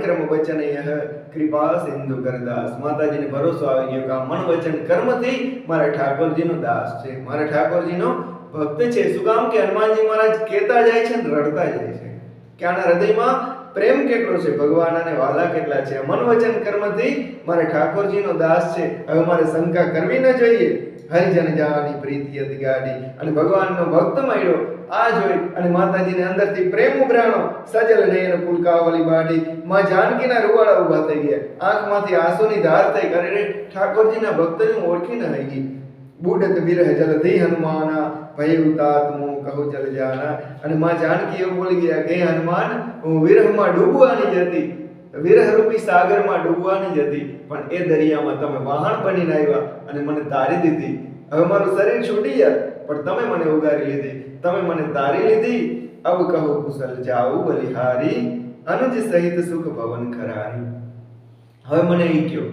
ક્રમ વચન યહ કૃપા સિંધુ કરદાસ. માતાજીને ભરોસો આવી ગયો કે આ મન વચન કર્મથી મારા ઠાકોરજીનો દાસ છે, મારા ઠાકોરજીનો ભક્ત છે. શું કામ કે હનુમાનજી મહારાજ કહેતા જાય છે ને રડતા જાય છે કે આના હૃદયમાં પ્રેમ કેટલો છે, ભગવાન અને વાલા કેટલા છે. મન વચન કર્મથી મારા ઠાકોરજીનો દાસ છે. હવે મારે શંકા કરવી ન જોઈએ. હરિજન જાની પ્રીતિ અતિ ગાડી. અને ભગવાનનો ભક્ત મળ્યો આ જોઈ અને માતાજીને અંદરથી પ્રેમ ઉભરાણો. સજલ નયન પુલકાવલી બાડી. માં જાનકીના રૂવાડા ઊભા થઈ ગયા, આંખમાંથી આંસુની ધાર થઈ. અરે ઠાકોરજીના ભક્તને હું ઓળખી ન ગઈ. બુડત વિરહ જલધી હનુમાના, ભય ઉતાત્મો કહો જલ જાના. અને માં જાનકી એવું બોલી ગયા કે હનુમાન, હું વિરહમાં ડૂબવાની જ હતી, વિરહરૂપી સાગરમાં ડૂબવાની જ હતી, પણ એ દરિયામાં તમે વહાણ બનીને આવ્યા અને મને તારી દીધી. હવે મારું શરીર છૂટી જાય, પણ તમે મને ઉગારી લીધી, તમે મને તારી લીધી. અબ કહો કુશલ જાઉ બલિહારી, અનુજ સહિત સુખ ભવન ખરારી. હવે મને એ કયો,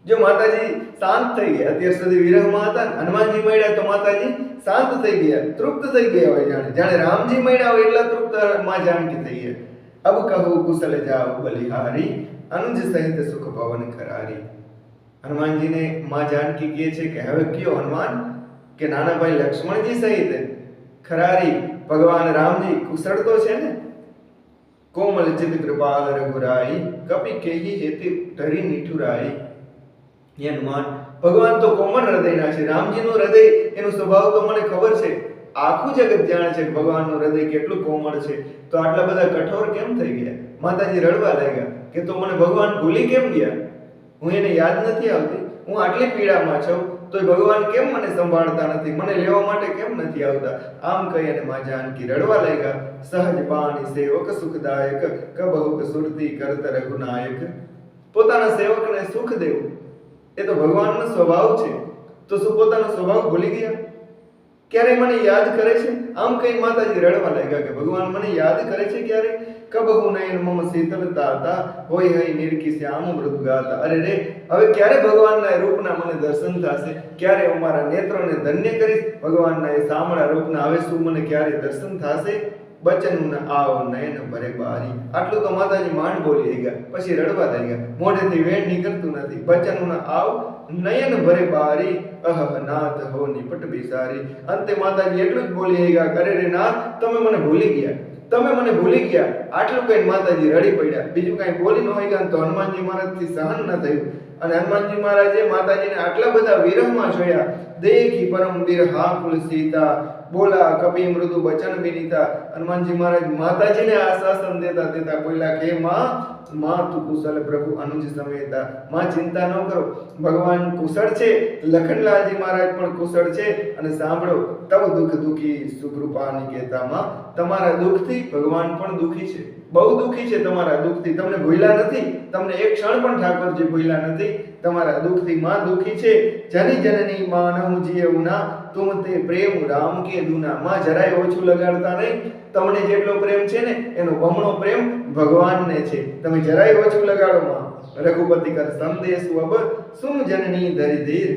જો માતાજી શાંત થઈ ગયા, અત્યાર સુધી વિરહમાં હતા, હનુમાનજી મળ્યા તો માતાજી શાંત થઈ ગયા, તૃપ્ત થઈ ગયા હોય, જાણે રામજી મળ્યા હોય એટલા તૃપ્ત માં જાનકી થઈ ગયા. અબ કહું કુશલ જાઓ બલિહારી, અનુજ સહિત સુખ ભવન ખરારી. હનુમાનજીને માં જાનકી કહે છે કે હવે કયો હનુમાન, કે નાના ભાઈ લક્ષ્મણજી સહિત ખરારી ભગવાન રામજી કુશળ તો છે ને. કોમલ ચિત કૃપાલ રઘુરાઈ, કપિ કેહી હેતી ધરી નિઠુરાઈ. હનુમાન, ભગવાન તો કોમળ હૃદયના છે. રામજીનું હૃદય, એનો સ્વભાવ તો મને ખબર છે. આખું જગત જાણે છે કે ભગવાનનું હૃદય કેટલું કોમળ છે. તો આટલા બધા કઠોર કેમ થઈ ગયા? માતાજી રડવા લાગ્યા કે તો મને ભગવાન ભૂલી કેમ ગયા? હું એને યાદ નથી આવતી, હું આટલી પીડામાં છું તો ભગવાન કેમ મને સંભાળતા નથી, મને લેવા માટે કેમ નથી આવતા? આમ કહી અને માં જાનકી રડવા લાગ્યા. સહજ બાણી સેવક સુખદાયક, કબહુક સુરતી કરત રઘુનાયક. પોતાના સેવકને સુખ દેવું એ તો ભગવાનનો સ્વભાવ છે. તો શું પોતાનો સ્વભાવ ભૂલી ગયા? ક્યારે મને યાદ કરે છે? આમ કઈ માતાજી રડવા લાગ્યા કે ભગવાન મને યાદ કરે છે ક્યારે? કબહુ નયન મમ શીતલતા હતા, હોય હૈ નિરખી શ્યામ મૃદુ ગાતા. અરે રે, હવે ક્યારે ભગવાનના રૂપના મને દર્શન થશે? ક્યારે હું મારા નેત્રોને ધન્ય કરીશ ભગવાનના એ સામળા રૂપના? હવે શું મને ક્યારે દર્શન થશે? બચન આવ નયન ભરે બારી. આટલું તો માતાજી માંડ બોલી ગયા, પછી રડવા લાગ્યા. મોઢેથી વેણ નીકળતું નથી. બચન આવ નયન ભરે બારી, અહ નાથ હો નિપટ બિસારી. અંતે માતાજી એટલું જ બોલી ગયા, અરે રે નાથ, તમે મને ભૂલી ગયા, તમે મને ભૂલી ગયા. આટલું કઈ માતાજી રડી પડ્યા. બીજું કઈ બોલી ન હોય ગયા તો હનુમાનજી મહારાજથી સહન ન થયું. અને હનુમાનજી મહારાજે માતાજીને આટલા બધા વિરહમાં જોયા. દેખી પરમ વિરહા કુલ સીતા, બોલા કપિ મૃદુ બચન વિનીતા. હનુમાનજી મહારાજ માતાજીને આશ્વાસન દેતા દેતા બોલ્યા કે માં તું કુશલ પ્રભુ અનુજ સમેતા. માં ચિંતા ન કરો, ભગવાન કુશળ છે, લખનલાલજી મહારાજ પણ કુશળ છે. અને સાંભળો, તવ દુઃખ દુખી સુકૃપાની કહેતામાં, તમારા દુઃખથી ભગવાન પણ દુખી છે, બહુ દુખી છે તમારા દુઃખથી. તમને ભૂલ્યા નથી, તમને એક ક્ષણ પણ ઠાકોરજી ભૂલ્યા નથી. તમારા દુઃખથી માં દુખી છે. જની જનની માનહુ જીવના, તુમ તે પ્રેમ રામ કે દુના. માં જરાય ઓછું લગાડતા નહીં. તમને જેટલો પ્રેમ છે ને એનો બમણો પ્રેમ ભગવાનને છે. તમે જરાય ઓછું લગાડો માં. રઘુપતિ કર સંદેશ અબ સુન જનની ધરી ધીર,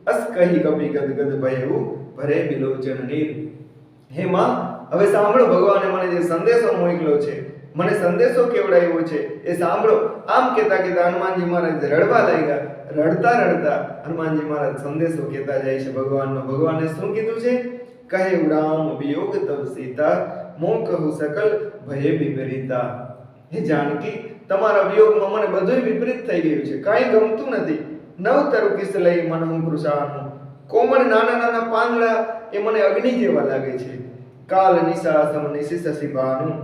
અસ કહી કપિ ગદ ગદ ભયઉ ભરે બિલોચન નીર. હે માં, હવે સાંભળો, ભગવાને મને જે સંદેશો મોકલ્યો છે, મને સંદેશો કેવડાવ્યો છે એ સાંભળો. આમ કહેતા કહેતા હનુમાનજી મહારાજ રડવા લાગ્યા. રડતા રડતા હનુમાનજી મહારાજ સંદેશો કહેતા જાય છે ભગવાનનો. ભગવાને શું કીધું છે? કહે રામ વિયોગ તવ સીતા, મો કહું સકલ ભયે વિપરીતા. હે જાનકી, તમારા વિયોગમાં મને બધું વિપરીત થઈ ગયું છે, કાંઈ ગમતું નથી. નવ તરુ કિસ લઈ મન હું કૃષાનું, કોમળ નાના નાના પાંદડા એ મને અગ્નિ જેવા લાગે છે. કાલ નિશા સમ નિશિસ શિભાનું,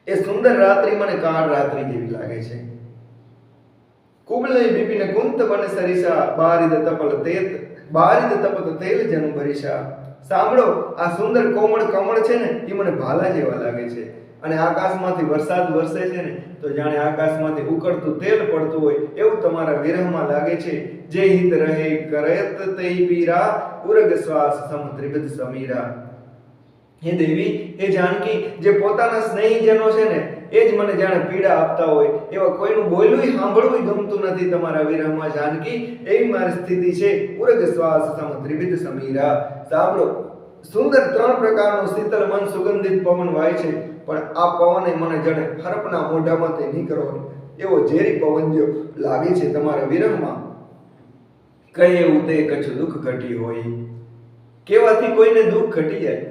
એ સુંદર રાત્રિ મને કાળ રાત્રિ જેવી લાગે છે. કુબલય બિપિન કુંત બને સરિસા બારિદ તપત તેલ જન ભરીસા. સાંભળો, આ સુંદર કોમળ કમળ છે ને એ મને ભાલા જેવા લાગે છે. અને આકાશમાંથી વરસાદ વરસે છે ને તો જાણે આકાશમાંથી ઉકળતું તેલ પડતું હોય એવું તમારા વિરહમાં લાગે છે. જે હિત રહે કરત તઈ પીરા ઉરગ શ્વાસ સમ ત્રિવિધ સમીરા. હે દેવી, હે જાનકી, જે પોતાના સ્નેહીજનો છે ને એ જ મને જાણે પીડા આપતા હોય એવા કોઈનું બોલવું સાંભળવું ગમતું નથી તમારા વિરહમાં જાનકી. એવી મારી સ્થિતિ છે. ઉરગ શ્વાસ સમ ત્રિવિધ સમીરા. સાંભળો, સુંદર 3 પ્રકારનો શીતળ મન સુગંધિત પવન વાય છે, પણ આ પવન મને જાણે હરપના મોઢામાંથી નીકળો એવો ઝેરી પવન જો લાગે છે તમારા વિરહમાં. કહે એવું તે કચ્છ દુઃખ ઘટી હોય. કેવાથી કોઈને દુઃખ ઘટી જાય.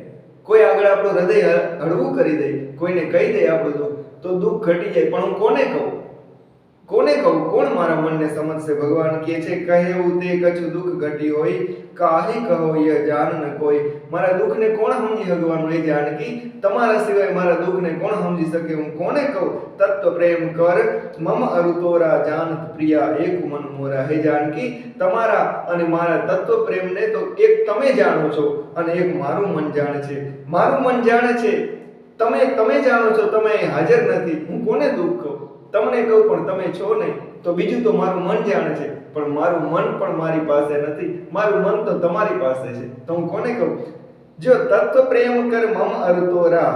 કોઈ આગળ આપણું હૃદય હળવું કરી દે, કોઈને કહી દે આપણું દુઃખ તો દુઃખ ઘટી જાય. પણ હું કોને કહું? કોણ મારા મનને સમજશે? ભગવાન કહે છે, કહે એવું તે કચ્છ દુઃખ ઘટી હોય, કાહી કહો ય જાન ન કોઈ. મારા દુઃખને કોણ સમજી ભગવાન? એ જાનકી, તમારા સિવાય મારા દુઃખને કોણ સમજી શકે? હું કોને કહું? તત્વ પ્રેમ કર મમ અરુતોરા જાનત પ્રિયા એક મન મોરા. હે જાનકી, તમારા અને મારા તત્વ પ્રેમને તો એક તમે જાણો છો અને એક મારું મન જાણે છે. મારું મન જાણે છે, તમે જાણો છો, તમે હાજર નથી. હું કોને દુઃખ કહું? તમને કહું પણ તમે છો નહીં. તો બીજું તો મારું મન જાણે છે, પણ મારું મન પણ મારી પાસે નથી. મારું મન તો તમારી પાસે છે, તો હું કોને કહું? જો તત્વ પ્રેમ કર મમ અરુતોરા,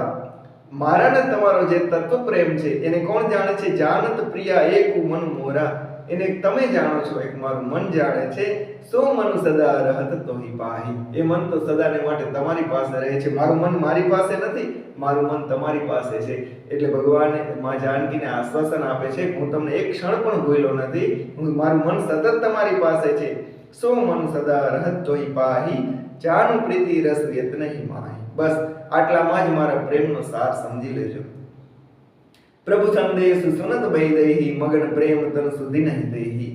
મારા ને તમારો જે તત્વ પ્રેમ છે એને કોણ જાણે છે? જાનત પ્રિયા એક મન મોરા. એને તમે જાણો છો, એક મારું મન જાણે છે. સો મન સદા રહત તોહી પાહી. એ મન તો સદાને માટે તમારી પાસે રહે છે. મારું મન મારી પાસે નથી, મારું મન તમારી પાસે છે. એટલે ભગવાન માં જાનકીને આશ્વાસન આપે છે, હું તમને એક ક્ષણ પણ ભૂલ્યો નથી. મારું મન સતત તમારી પાસે છે. સો મન સદા રહત તોહી પાહી, જાનુ પ્રીતિ રસ વ્યત નહીં માહી. બસ આટલામાં જ મારા પ્રેમનો સાર સમજી લેજો. પ્રભુ સંદેશ સુનત ભઈ દેહી, મગન પ્રેમ તન સુધી નહીં દેહી.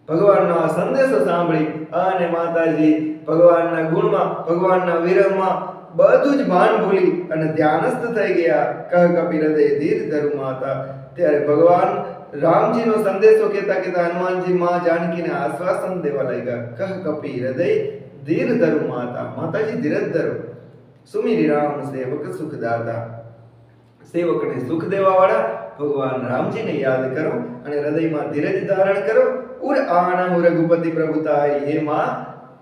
ભગવાનનો આ સંદેશો સાંભળી અને માતાજી ભગવાનના ગુણમાં, ભગવાનના વિરહમાં બધું જ ભાન ભૂલી અને ધ્યાનસ્થ થઈ ગયા. કહ કપી હૃદય ધીર ધરુ માતા. ત્યારે ભગવાન રામજીનો સંદેશો કહેતા કહેતા હનુમાનજી માં જાનકીને આશ્વાસન દેવા લાગ્યા. કહ કપી હૃદય ધીર ધરુ માતા. માતાજી ધીરજ ધરો. સુમિરી રામ સેવક સુખદાતા. સેવકને સુખ દેવા વાળા ભગવાન રામજીને યાદ કરો અને હૃદયમાં ધીરજ ધારણ કરો. ઉર આનહુ રઘુપતિ પ્રભુતાઈ. હે માં,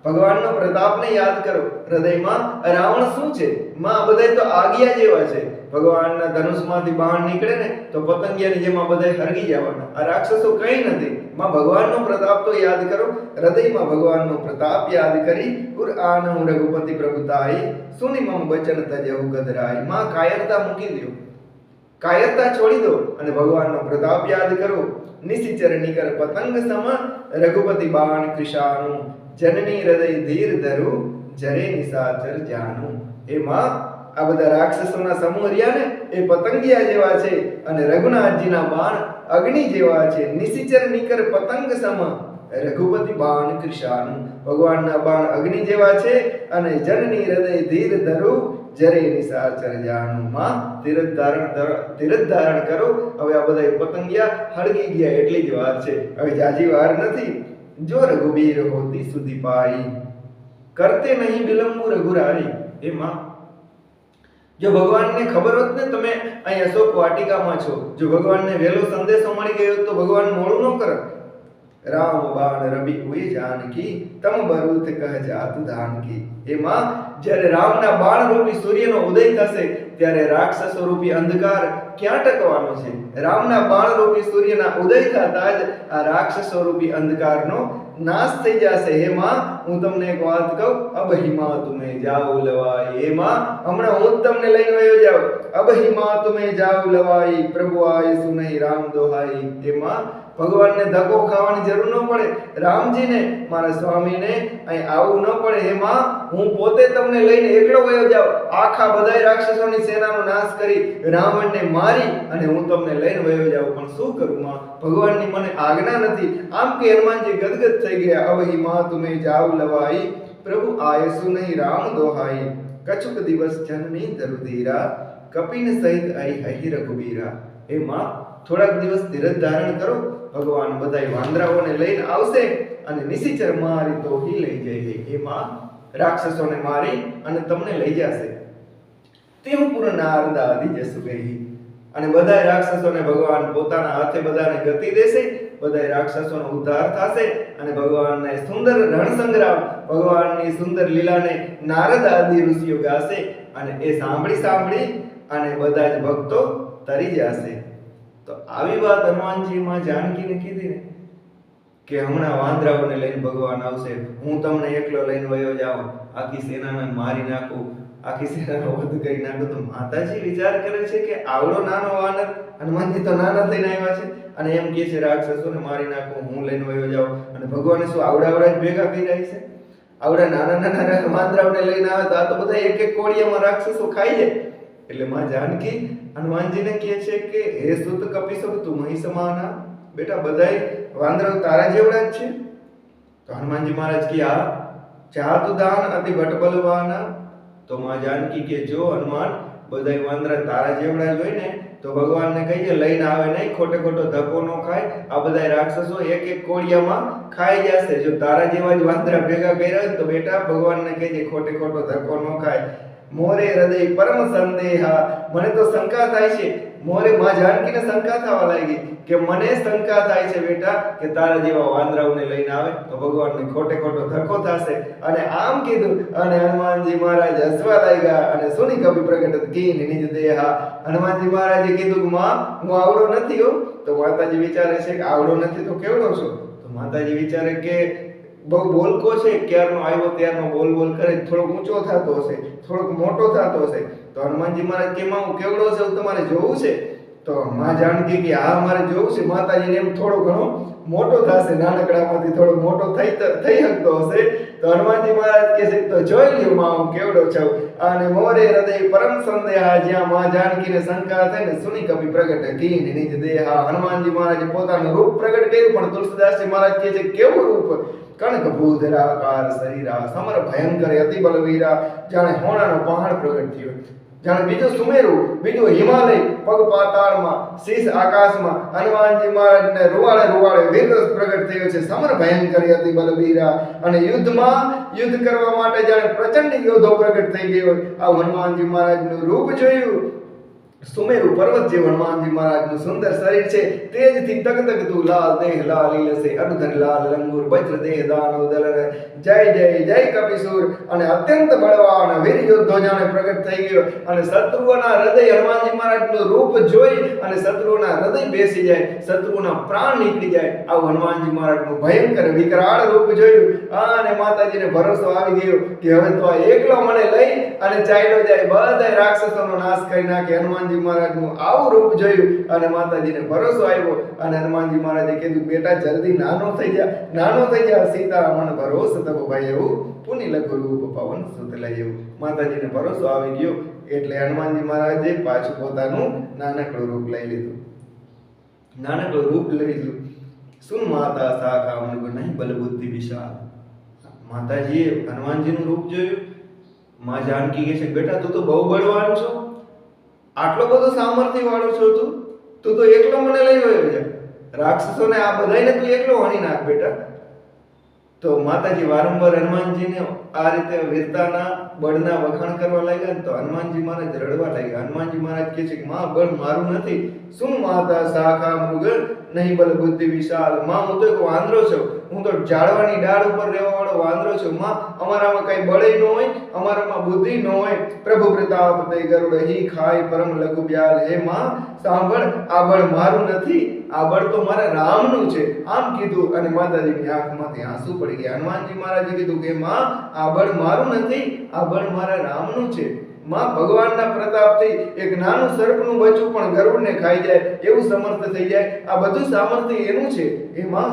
ભગવાનનો પ્રતાપને યાદ કરો. હૃદયમાં રાવણ શું છે? માં બધા તો આગિયા જેવા છે. ભગવાનના ધનુષમાંથી બાણ નીકળે ને તો પતંગિયાની જેમ આ બધા હરગી જવાના. આ રાક્ષસો કંઈ નથી. માં ભગવાનનો પ્રતાપ તો યાદ કરો. હૃદયમાં ભગવાનનો પ્રતાપ યાદ કરી. ઉર આનહુ રઘુપતિ પ્રભુતાઈ, સુની મમ બચન તજહુ ગધરાઈ. માં કાયરતા મૂકી દો, કાયરતા છોડી દો અને ભગવાનનો પ્રતાપ યાદ કરો. નિશિચર નિકર પતંગ સમ રઘુપતિ બાણ કૃષાનું, જનની હૃદય ધીર ધરુ જરે નિશાચર જાનું. એ માં, આ બધા રાક્ષસોના સમૂહ રહ્યા ને એ પતંગિયા જેવા છે અને રઘુનાથજીના બાણ અગ્નિ જેવા છે. નિશિચર નિકર પતંગ સમ રઘુપતિ બાણ કૃષાનું. ભગવાનના બાણ અગ્નિ જેવા છે અને જનની હૃદય ધીર ધરુ જરે નિશાચર જાનું. માં તીરથ ધારણ કરો. હવે આ બધા પતંગિયા હળગી ગયા એટલી જ વાર છે, હવે જાજી વાર નથી. જો રઘુબીર હોતી સુધી પાઈ, કરતે નહીં વિલંબુ રઘુરાઈ. એ માં, જો ભગવાનને ખબર હોત ને તમે અહીંયા અશોક વાટિકામાં છો, જો ભગવાનને વહેલો સંદેશો મળી ગયો તો ભગવાન મોડું ન કરે. રામ બાણ રવિ હુઈ જાનકી, તમ બરુત કહ જાતુ ધાનકી. એમાં જ્યારે રામના બાણ રૂપી સૂર્યનો ઉદય થશે ત્યારે રાક્ષસો રૂપી અંધકાર ક્યાં ટકવાનો છે? રામના બાણ રૂપી સૂર્યના ઉદય થતા જ આ રાક્ષસો રૂપી અંધકારનો નાશ થઈ જશે. હે માં, હું તમને એક વાત કહું, અબહિમા તુમે જાઓ લવાઈ. હે માં, હમણાં હું જ તમને લઈને વયો જાઉં. અબહિમા તુમે જાઓ લવાઈ, પ્રભુ આય સુનઈ રામ દોહાઈ. હે માં, ભગવાનને ધક્કો ખાવાની જરૂર ન પડે, રામજીને મારા સ્વામીને અહીં આવવું ન પડે. હે માં, હું પોતે તમને લઈને એકલો વયો જાઉં. આખા બધા રાક્ષસોની સેનાનો નાશ કરી રાવણને મારી અને હું તમને લઈને વયો જાઉં. પણ શું કરું માં, ભગવાનની મને આજ્ઞા નથી. આમ કે હનુમાનજી ગદગદ થઈ ગયા. અબહિમા તુમે જાઓ લવાઈ, પ્રભુ આયસુ નહીં રામ દોહાઈ. કછુક દિવસ જનની ધરુધીરા, કપિન સહિત આઈ હહી રઘુબીરા. હે માં, થોડાક દિવસ ધીરજ ધારણ કરો, ભગવાન બધાય વાંદરાઓને લઈને આવશે અને નિશિચર મારી તો હી લઈ જાય. હે માં, રાક્ષસોને મારી અને તમને લઈ જશે. તેમ પૂર્ણ નારદા આદિ જસુ ગઈ. અને બધા રાક્ષસોને ભગવાન પોતાના હાથે બધાને ગતિ દેશે, બધા રાક્ષસોનો ઉદ્ધાર થશે અને ભગવાનને સુંદર રણસંગ્રામ, ભગવાનની સુંદર લીલાને નારદ આદિ ઋષિઓ ગાશે અને એ સાંભળી અને બધા જ ભક્તો તરી જશે. તો આવી વાત હનુમાનજી માં જાનકીને કીધી ને કે હમણાં વાંદરાઓને લઈને ભગવાન આવશે, હું તમને એકલો લઈને વયો જાઉં, આખી સેનાને મારી નાખું, આખી સેનાનો વધ કરી નાખું. તો માતાજી વિચાર કરે છે કે આવડો નાનો વાનર, હનુમાનજી તો નાના થઈને આવ્યા છે અને એમ કહે છે રાક્ષસોને મારી નાખું, હું લઈને વયો જાઉં. અને ભગવાને શું આવડા જ ભેગા કરી રહી છે? આવડા નાના વાંદરાઓને લઈને આવે તો આ તો બધા એક એક કોળિયામાં રાક્ષસો ખાઈ જાય. એટલે માં જાનકી હનુમાનજીને કહે છે કે હે સુત કપિસુર તું મહી સમાના, બેટા બધાય વાંદરાઓ તારા જેવડા જ છે. તો હનુમાનજી મહારાજ કે આ ચાતુ દાન અતિ ભટ બલવાના. તો માં જાનકી કે જો હનુમાન બધાય વાંદરા તારા જેવડા જ હોય ને તો ભગવાનને કહીએ લઈને આવે નહીં, ખોટે ખોટો ધક્કો ન ખાય. આ બધા રાક્ષસો એક એક કોળિયામાં ખાઈ જશે. જો તારા જેવા જ વાંદરા ભેગા કર્યા હોય તો બેટા ભગવાનને કહીએ ખોટે ખોટો ધક્કો ન ખાય. મોરે હૃદય પરમ સંદેહા, મને તો શંકા થાય છે. મોરે માં જાનકીને શંકા થવા લાગી કે મને શંકા થાય છે બેટા કે તારા જેવા વાંદરાઓને લઈને આવે તો ભગવાનને ખોટે ખોટો ધક્કો થશે. અને આમ કીધું અને હનુમાનજી મહારાજ હસવા લાગ્યા અને સુની કવિ પ્રગટ કીન નિજ દેહા. હનુમાનજી મહારાજે કીધું કે માં હું આવડો નથી હો. તો માતાજી વિચારે છે કે આવડો નથી તો કેવડો છો? તો માતાજી વિચારે કે બહુ બોલકો છે, ક્યારનો આવ્યો ત્યારનો બોલ કરે, થોડોક ઊંચો થતો હશે, થોડોક મોટો થતો હશે. તો હનુમાનજી મહારાજ કે માં હું કેવડો છું તમારે જોવું છે? તો માં જાનકી કે હા મારે જોવું છે. માતાજીને એમ થોડો ઘણો મોટો થશે, નાનકડામાંથી થોડો મોટો થઈ શકતો હશે. તો હનુમાનજી મહારાજ કહે છે તો જોઈ લ્યો માં હું કેવડો છું. અને મોરે હૃદય પરમ સંદેહા, જ્યાં માં જાનકીને શંકા થઈ ને સુની કવિ પ્રગટ કીન નિજ દેહા. હનુમાનજી મહારાજે પોતાનું રૂપ પ્રગટ કર્યું, પણ તુલસીદાસજી મહારાજ કહે છે કેવું રૂપ? કણક ભૂધરાકાર શરીરા, સમર ભયંકર અતિ બલવીરા. જાણે હોણાનો પહાડ પ્રગટ થયો, જાણે બીજું સુમેરુ, બીજું હિમાલય, પગ પાતાળમાં, શીશ આકાશમાં. હનુમાનજી મહારાજને રૂવાળે વીર પ્રગટ થયો છે. સમર ભયંકર અતિ બલવીરા. અને યુદ્ધ કરવા માટે જાણે પ્રચંડ યોદ્ધો પ્રગટ થઈ ગયો. આ હનુમાનજી મહારાજનું રૂપ જોયું. સુમેરુ પર્વત જેવું હનુમાનજી મહારાજનું સુંદર શરીર છે, તેજથી તગતગતું લાલ દેહ લાલ લીલસે, અનુધર લાલ લંગુર, વજ્ર દેહ દાનવ દલન. જય જય જય કપિસુર. અને અત્યંત બળવાન વીર યોદ્ધો જાણે પ્રગટ થઈ ગયો. અને શત્રુઓના હૃદય હનુમાનજી મહારાજનું રૂપ જોઈ અને શત્રુઓના હૃદય બેસી જાય, શત્રુઓના પ્રાણ નીકળી જાય. આવું હનુમાનજી મહારાજનું ભયંકર વિકરાળ રૂપ જોયું. અને માતાજીને ભરોસો આવી ગયો કે હવે તો આ એકલો મને લઈ અને ચાલ્યો જાય, બધા રાક્ષસોનો નાશ કરી નાખે. હનુમાનજી મહારાજનું આવું રૂપ જોયું અને માતાજીને ભરોસો આવ્યો. અને હનુમાનજી મહારાજે કીધું બેટા જલ્દી નાનો થઈ જા સીતારામન ભરોસો તબ ભાઈ એવું પુની લઘુ રૂપ પવન સુત લઈ એવું. માતાજીને ભરોસો આવી ગયો એટલે હનુમાનજી મહારાજે પાછું પોતાનું નાનકડું રૂપ લઈ લીધું. સુન માતા શાખા મૃગ નહીં બલ બુદ્ધિ વિશાલ. માતાજીએ હનુમાનજીનું રૂપ જોયું. માં જાનકી કહે છે બેટા તું તો બહુ બળવાન છો, આટલો બધો સામર્થ્ય વાળો છો, તું તો એકલો મને લઈ ગયો છે. રાક્ષસોને આ બધાને તું એકલો હણી નાખ બેટા. તો માતાજી વારંવાર હનુમાનજીને આ રીતે વીરતાના બળના વખાણ કરવા લાગ્યા ને તો હનુમાનજી મહારાજ રડવા લાગ્યા. હનુમાનજી મહારાજ કહે છે કે માં બળ મારું નથી. શું માતા શાખા મૃગ નહીં બલ બુદ્ધિ વિશાલ. માં હું તો એક વાંદરો છું, હું તો ઝાડવાની ડાળ ઉપર રહેવા વાળો વાંદરો છું. માં અમારામાં કઈ બળે ન હોય, અમારામાં બુદ્ધિ ન હોય. પ્રભુ પ્રતાપ તે ગરુડ હી ખાય પરમ લઘુ બ્યાલ. હે માં સાંભળ, આ બળ મારું નથી, આ બળ તો મારા રામનું છે. આમ કીધું અને માતાજીની આંખમાંથી આંસુ પડી ગયા. હનુમાનજી મહારાજે કીધું કે માં આ બળ મારું નથી, આ બળ મારા રામનું છે. માં ભગવાનના પ્રતાપથી એક નાનું સર્પનું બચ્ચું પણ ગરુડને ખાઈ જાય એવું સમર્થ થઈ જાય. આ બધું સામર્થ્ય એનું છે. એ માં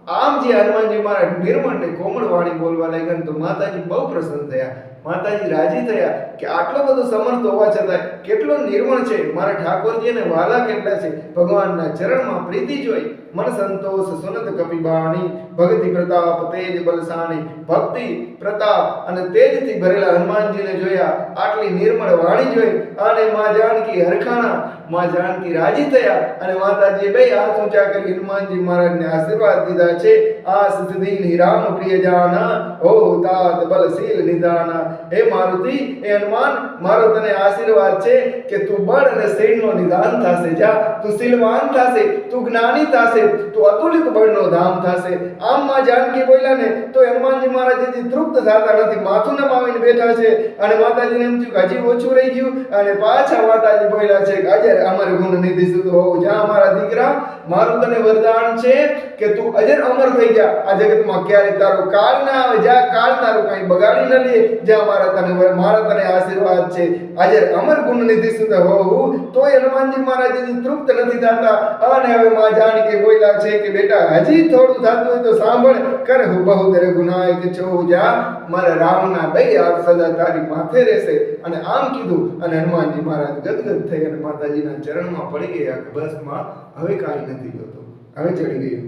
આમ જે હનુમાનજી મહારાજ નિર્મળ ને કોમળ વાણી બોલવા લાગ્યા તો માતાજી બહુ પ્રસન્ન થયા. માતાજી રાજી થયા કે આટલો બધો સમર્થ હોવા છતાં કેટલો નિર્મળ છે મારા ઠાકોરજી, અને વાલા કેટલા છે. ભગવાનના ચરણમાં પ્રીતિ જોઈ મન સંતોષ સુનત કપિબાણી, ભક્તિ પ્રતાપ તેજ બલસાણી. ભક્તિ પ્રતાપ અને તેજથી ભરેલા હનુમાનજીને જોયા, આટલી નિર્મળ વાણી જોઈ અને માં જાનકી હરખાણા, માં જાનકી રાજી થયા અને માતાજીએ બે હાથ ઊંચા કરી હનુમાનજી મહારાજને આશીર્વાદ દીધા છે. આ સિદ્ધિ રામ પ્રિય જાના, ઓ તાત બલશીલ નિદાના. હે મારુતિ, હે હનુમાન, મારો તને આશીર્વાદ છે કે તું બળ અને શીલનો નિદાન થશે. જા, તું શીલવાન થશે, તું જ્ઞાની થશે, તું અતુલિત બળનો ધામ થશે. આમ માં જાનકી બોલ્યા ને તો હનુમાનજી મહારાજ તૃપ્ત થતા નથી, માથું નમાવીને બેઠા છે. અને માતાજીને એમ થયું કે હજી ઓછું રહી ગયું, અને પાછા માતાજી બોલ્યા છે કે અજર અમર ગુણ નિધિ સુધ હોવ. જા મારા દીકરા, મારું તને વરદાન છે કે તું અજર અમર થઈ જા. આ જગતમાં ક્યારે તારો કાળ ના આવે. જા, કાળ તારું કઈ બગાડી ન લે. જા, મારા તને આશીર્વાદ છે. અજર અમર ગુણ નિધિ સુધ હોવ. તોય હનુમાનજી મહારાજ તૃપ્ત નથી થતા. અને હવે માં જાનકી બોલ્યા છે કે બેટા હજી થોડું થતું હોય તો સાંભળ. કર હું બહુ દરે ગુનાયક છો. જા, મારા રામના બે હાથ સદા તારી માથે રહેશે. અને આમ કીધું અને હનુમાનજી મહારાજ ગદગદ થઈ અને માતાજીના ચરણમાં પડી ગયા કે બસ માં હવે કાંઈ નથી જોતું, હવે ચડી ગયું.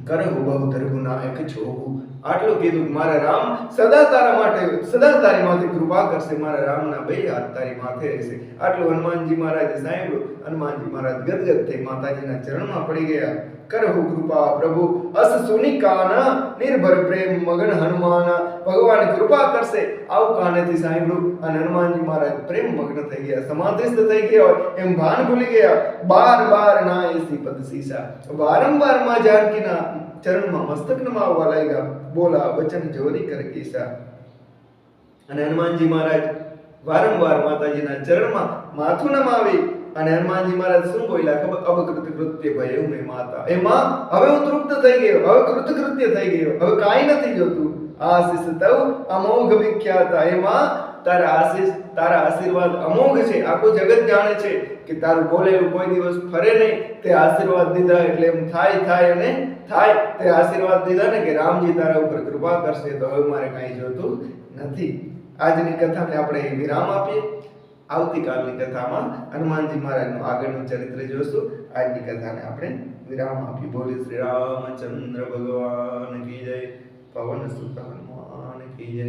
કરે હું બહુ દરે ગુનાયક છો. આટલું કીધું, મારા રામ સદા તારા માટે, સદા તારી માથે કૃપા કરશે. મારા રામના બે હાથ તારી માથે રહેશે. આટલું હનુમાનજી મહારાજે સાંભળ્યું. હનુમાનજી મહારાજ ગદગદ થઈ માતાજીના ચરણમાં પડી ગયા. કરહુ કૃપા પ્રભુ અસ સુની કાના, નિર્ભર પ્રેમ મગન હનુમાના. ભગવાન કૃપા કરશે આવું કાનેથી સાંભળ્યું. અને હનુમાનજી મહારાજ પ્રેમ મગ્ન થઈ ગયા, સમાધિસ્થ થઈ ગયા હોય એમ ભાન ભૂલી ગયા. બાર બાર ના એસી પદ સીસા, વારંવાર માં જાનકીના ચરણમાં મસ્તક નમાવવા લાગ્યા. બોલા વચન જોરી કર કીસા. અને હનુમાનજી મહારાજ વારંવાર માતાજીના ચરણમાં માથું નમાવી અને હનુમાનજી મહારાજ શું બોલ્યા ખબર? અબકૃત કૃત્ય ભય મેં માતા. એ માં, હવે હું તૃપ્ત થઈ ગયો, હવે કૃતકૃત્ય થઈ ગયો, હવે કાંઈ નથી જોતું. આશીષ તવ અમોઘ વિખ્યાતા. એ માં, તારા આશીષ, તારા આશીર્વાદ અમોઘ છે. આખું જગત જાણે છે કે તારું બોલેલું કોઈ દિવસ ફરે નહીં. તે આશીર્વાદ દીધા એટલે એમ થાય અને થાય. તે આશીર્વાદ દીધા ને કે રામજી તારા ઉપર કૃપા કરશે તો હવે મારે કાંઈ જોતું નથી. આજની કથાને આપણે વિરામ આપીએ. આવતીકાલની કથામાં હનુમાનજી મહારાજનું આગળનું ચરિત્ર જોશું. આજની કથાને આપણે વિરામ આપી. બોલી શ્રી રામચંદ્ર ભગવાન કી જય. પવન સુત હનુમાન કી જય.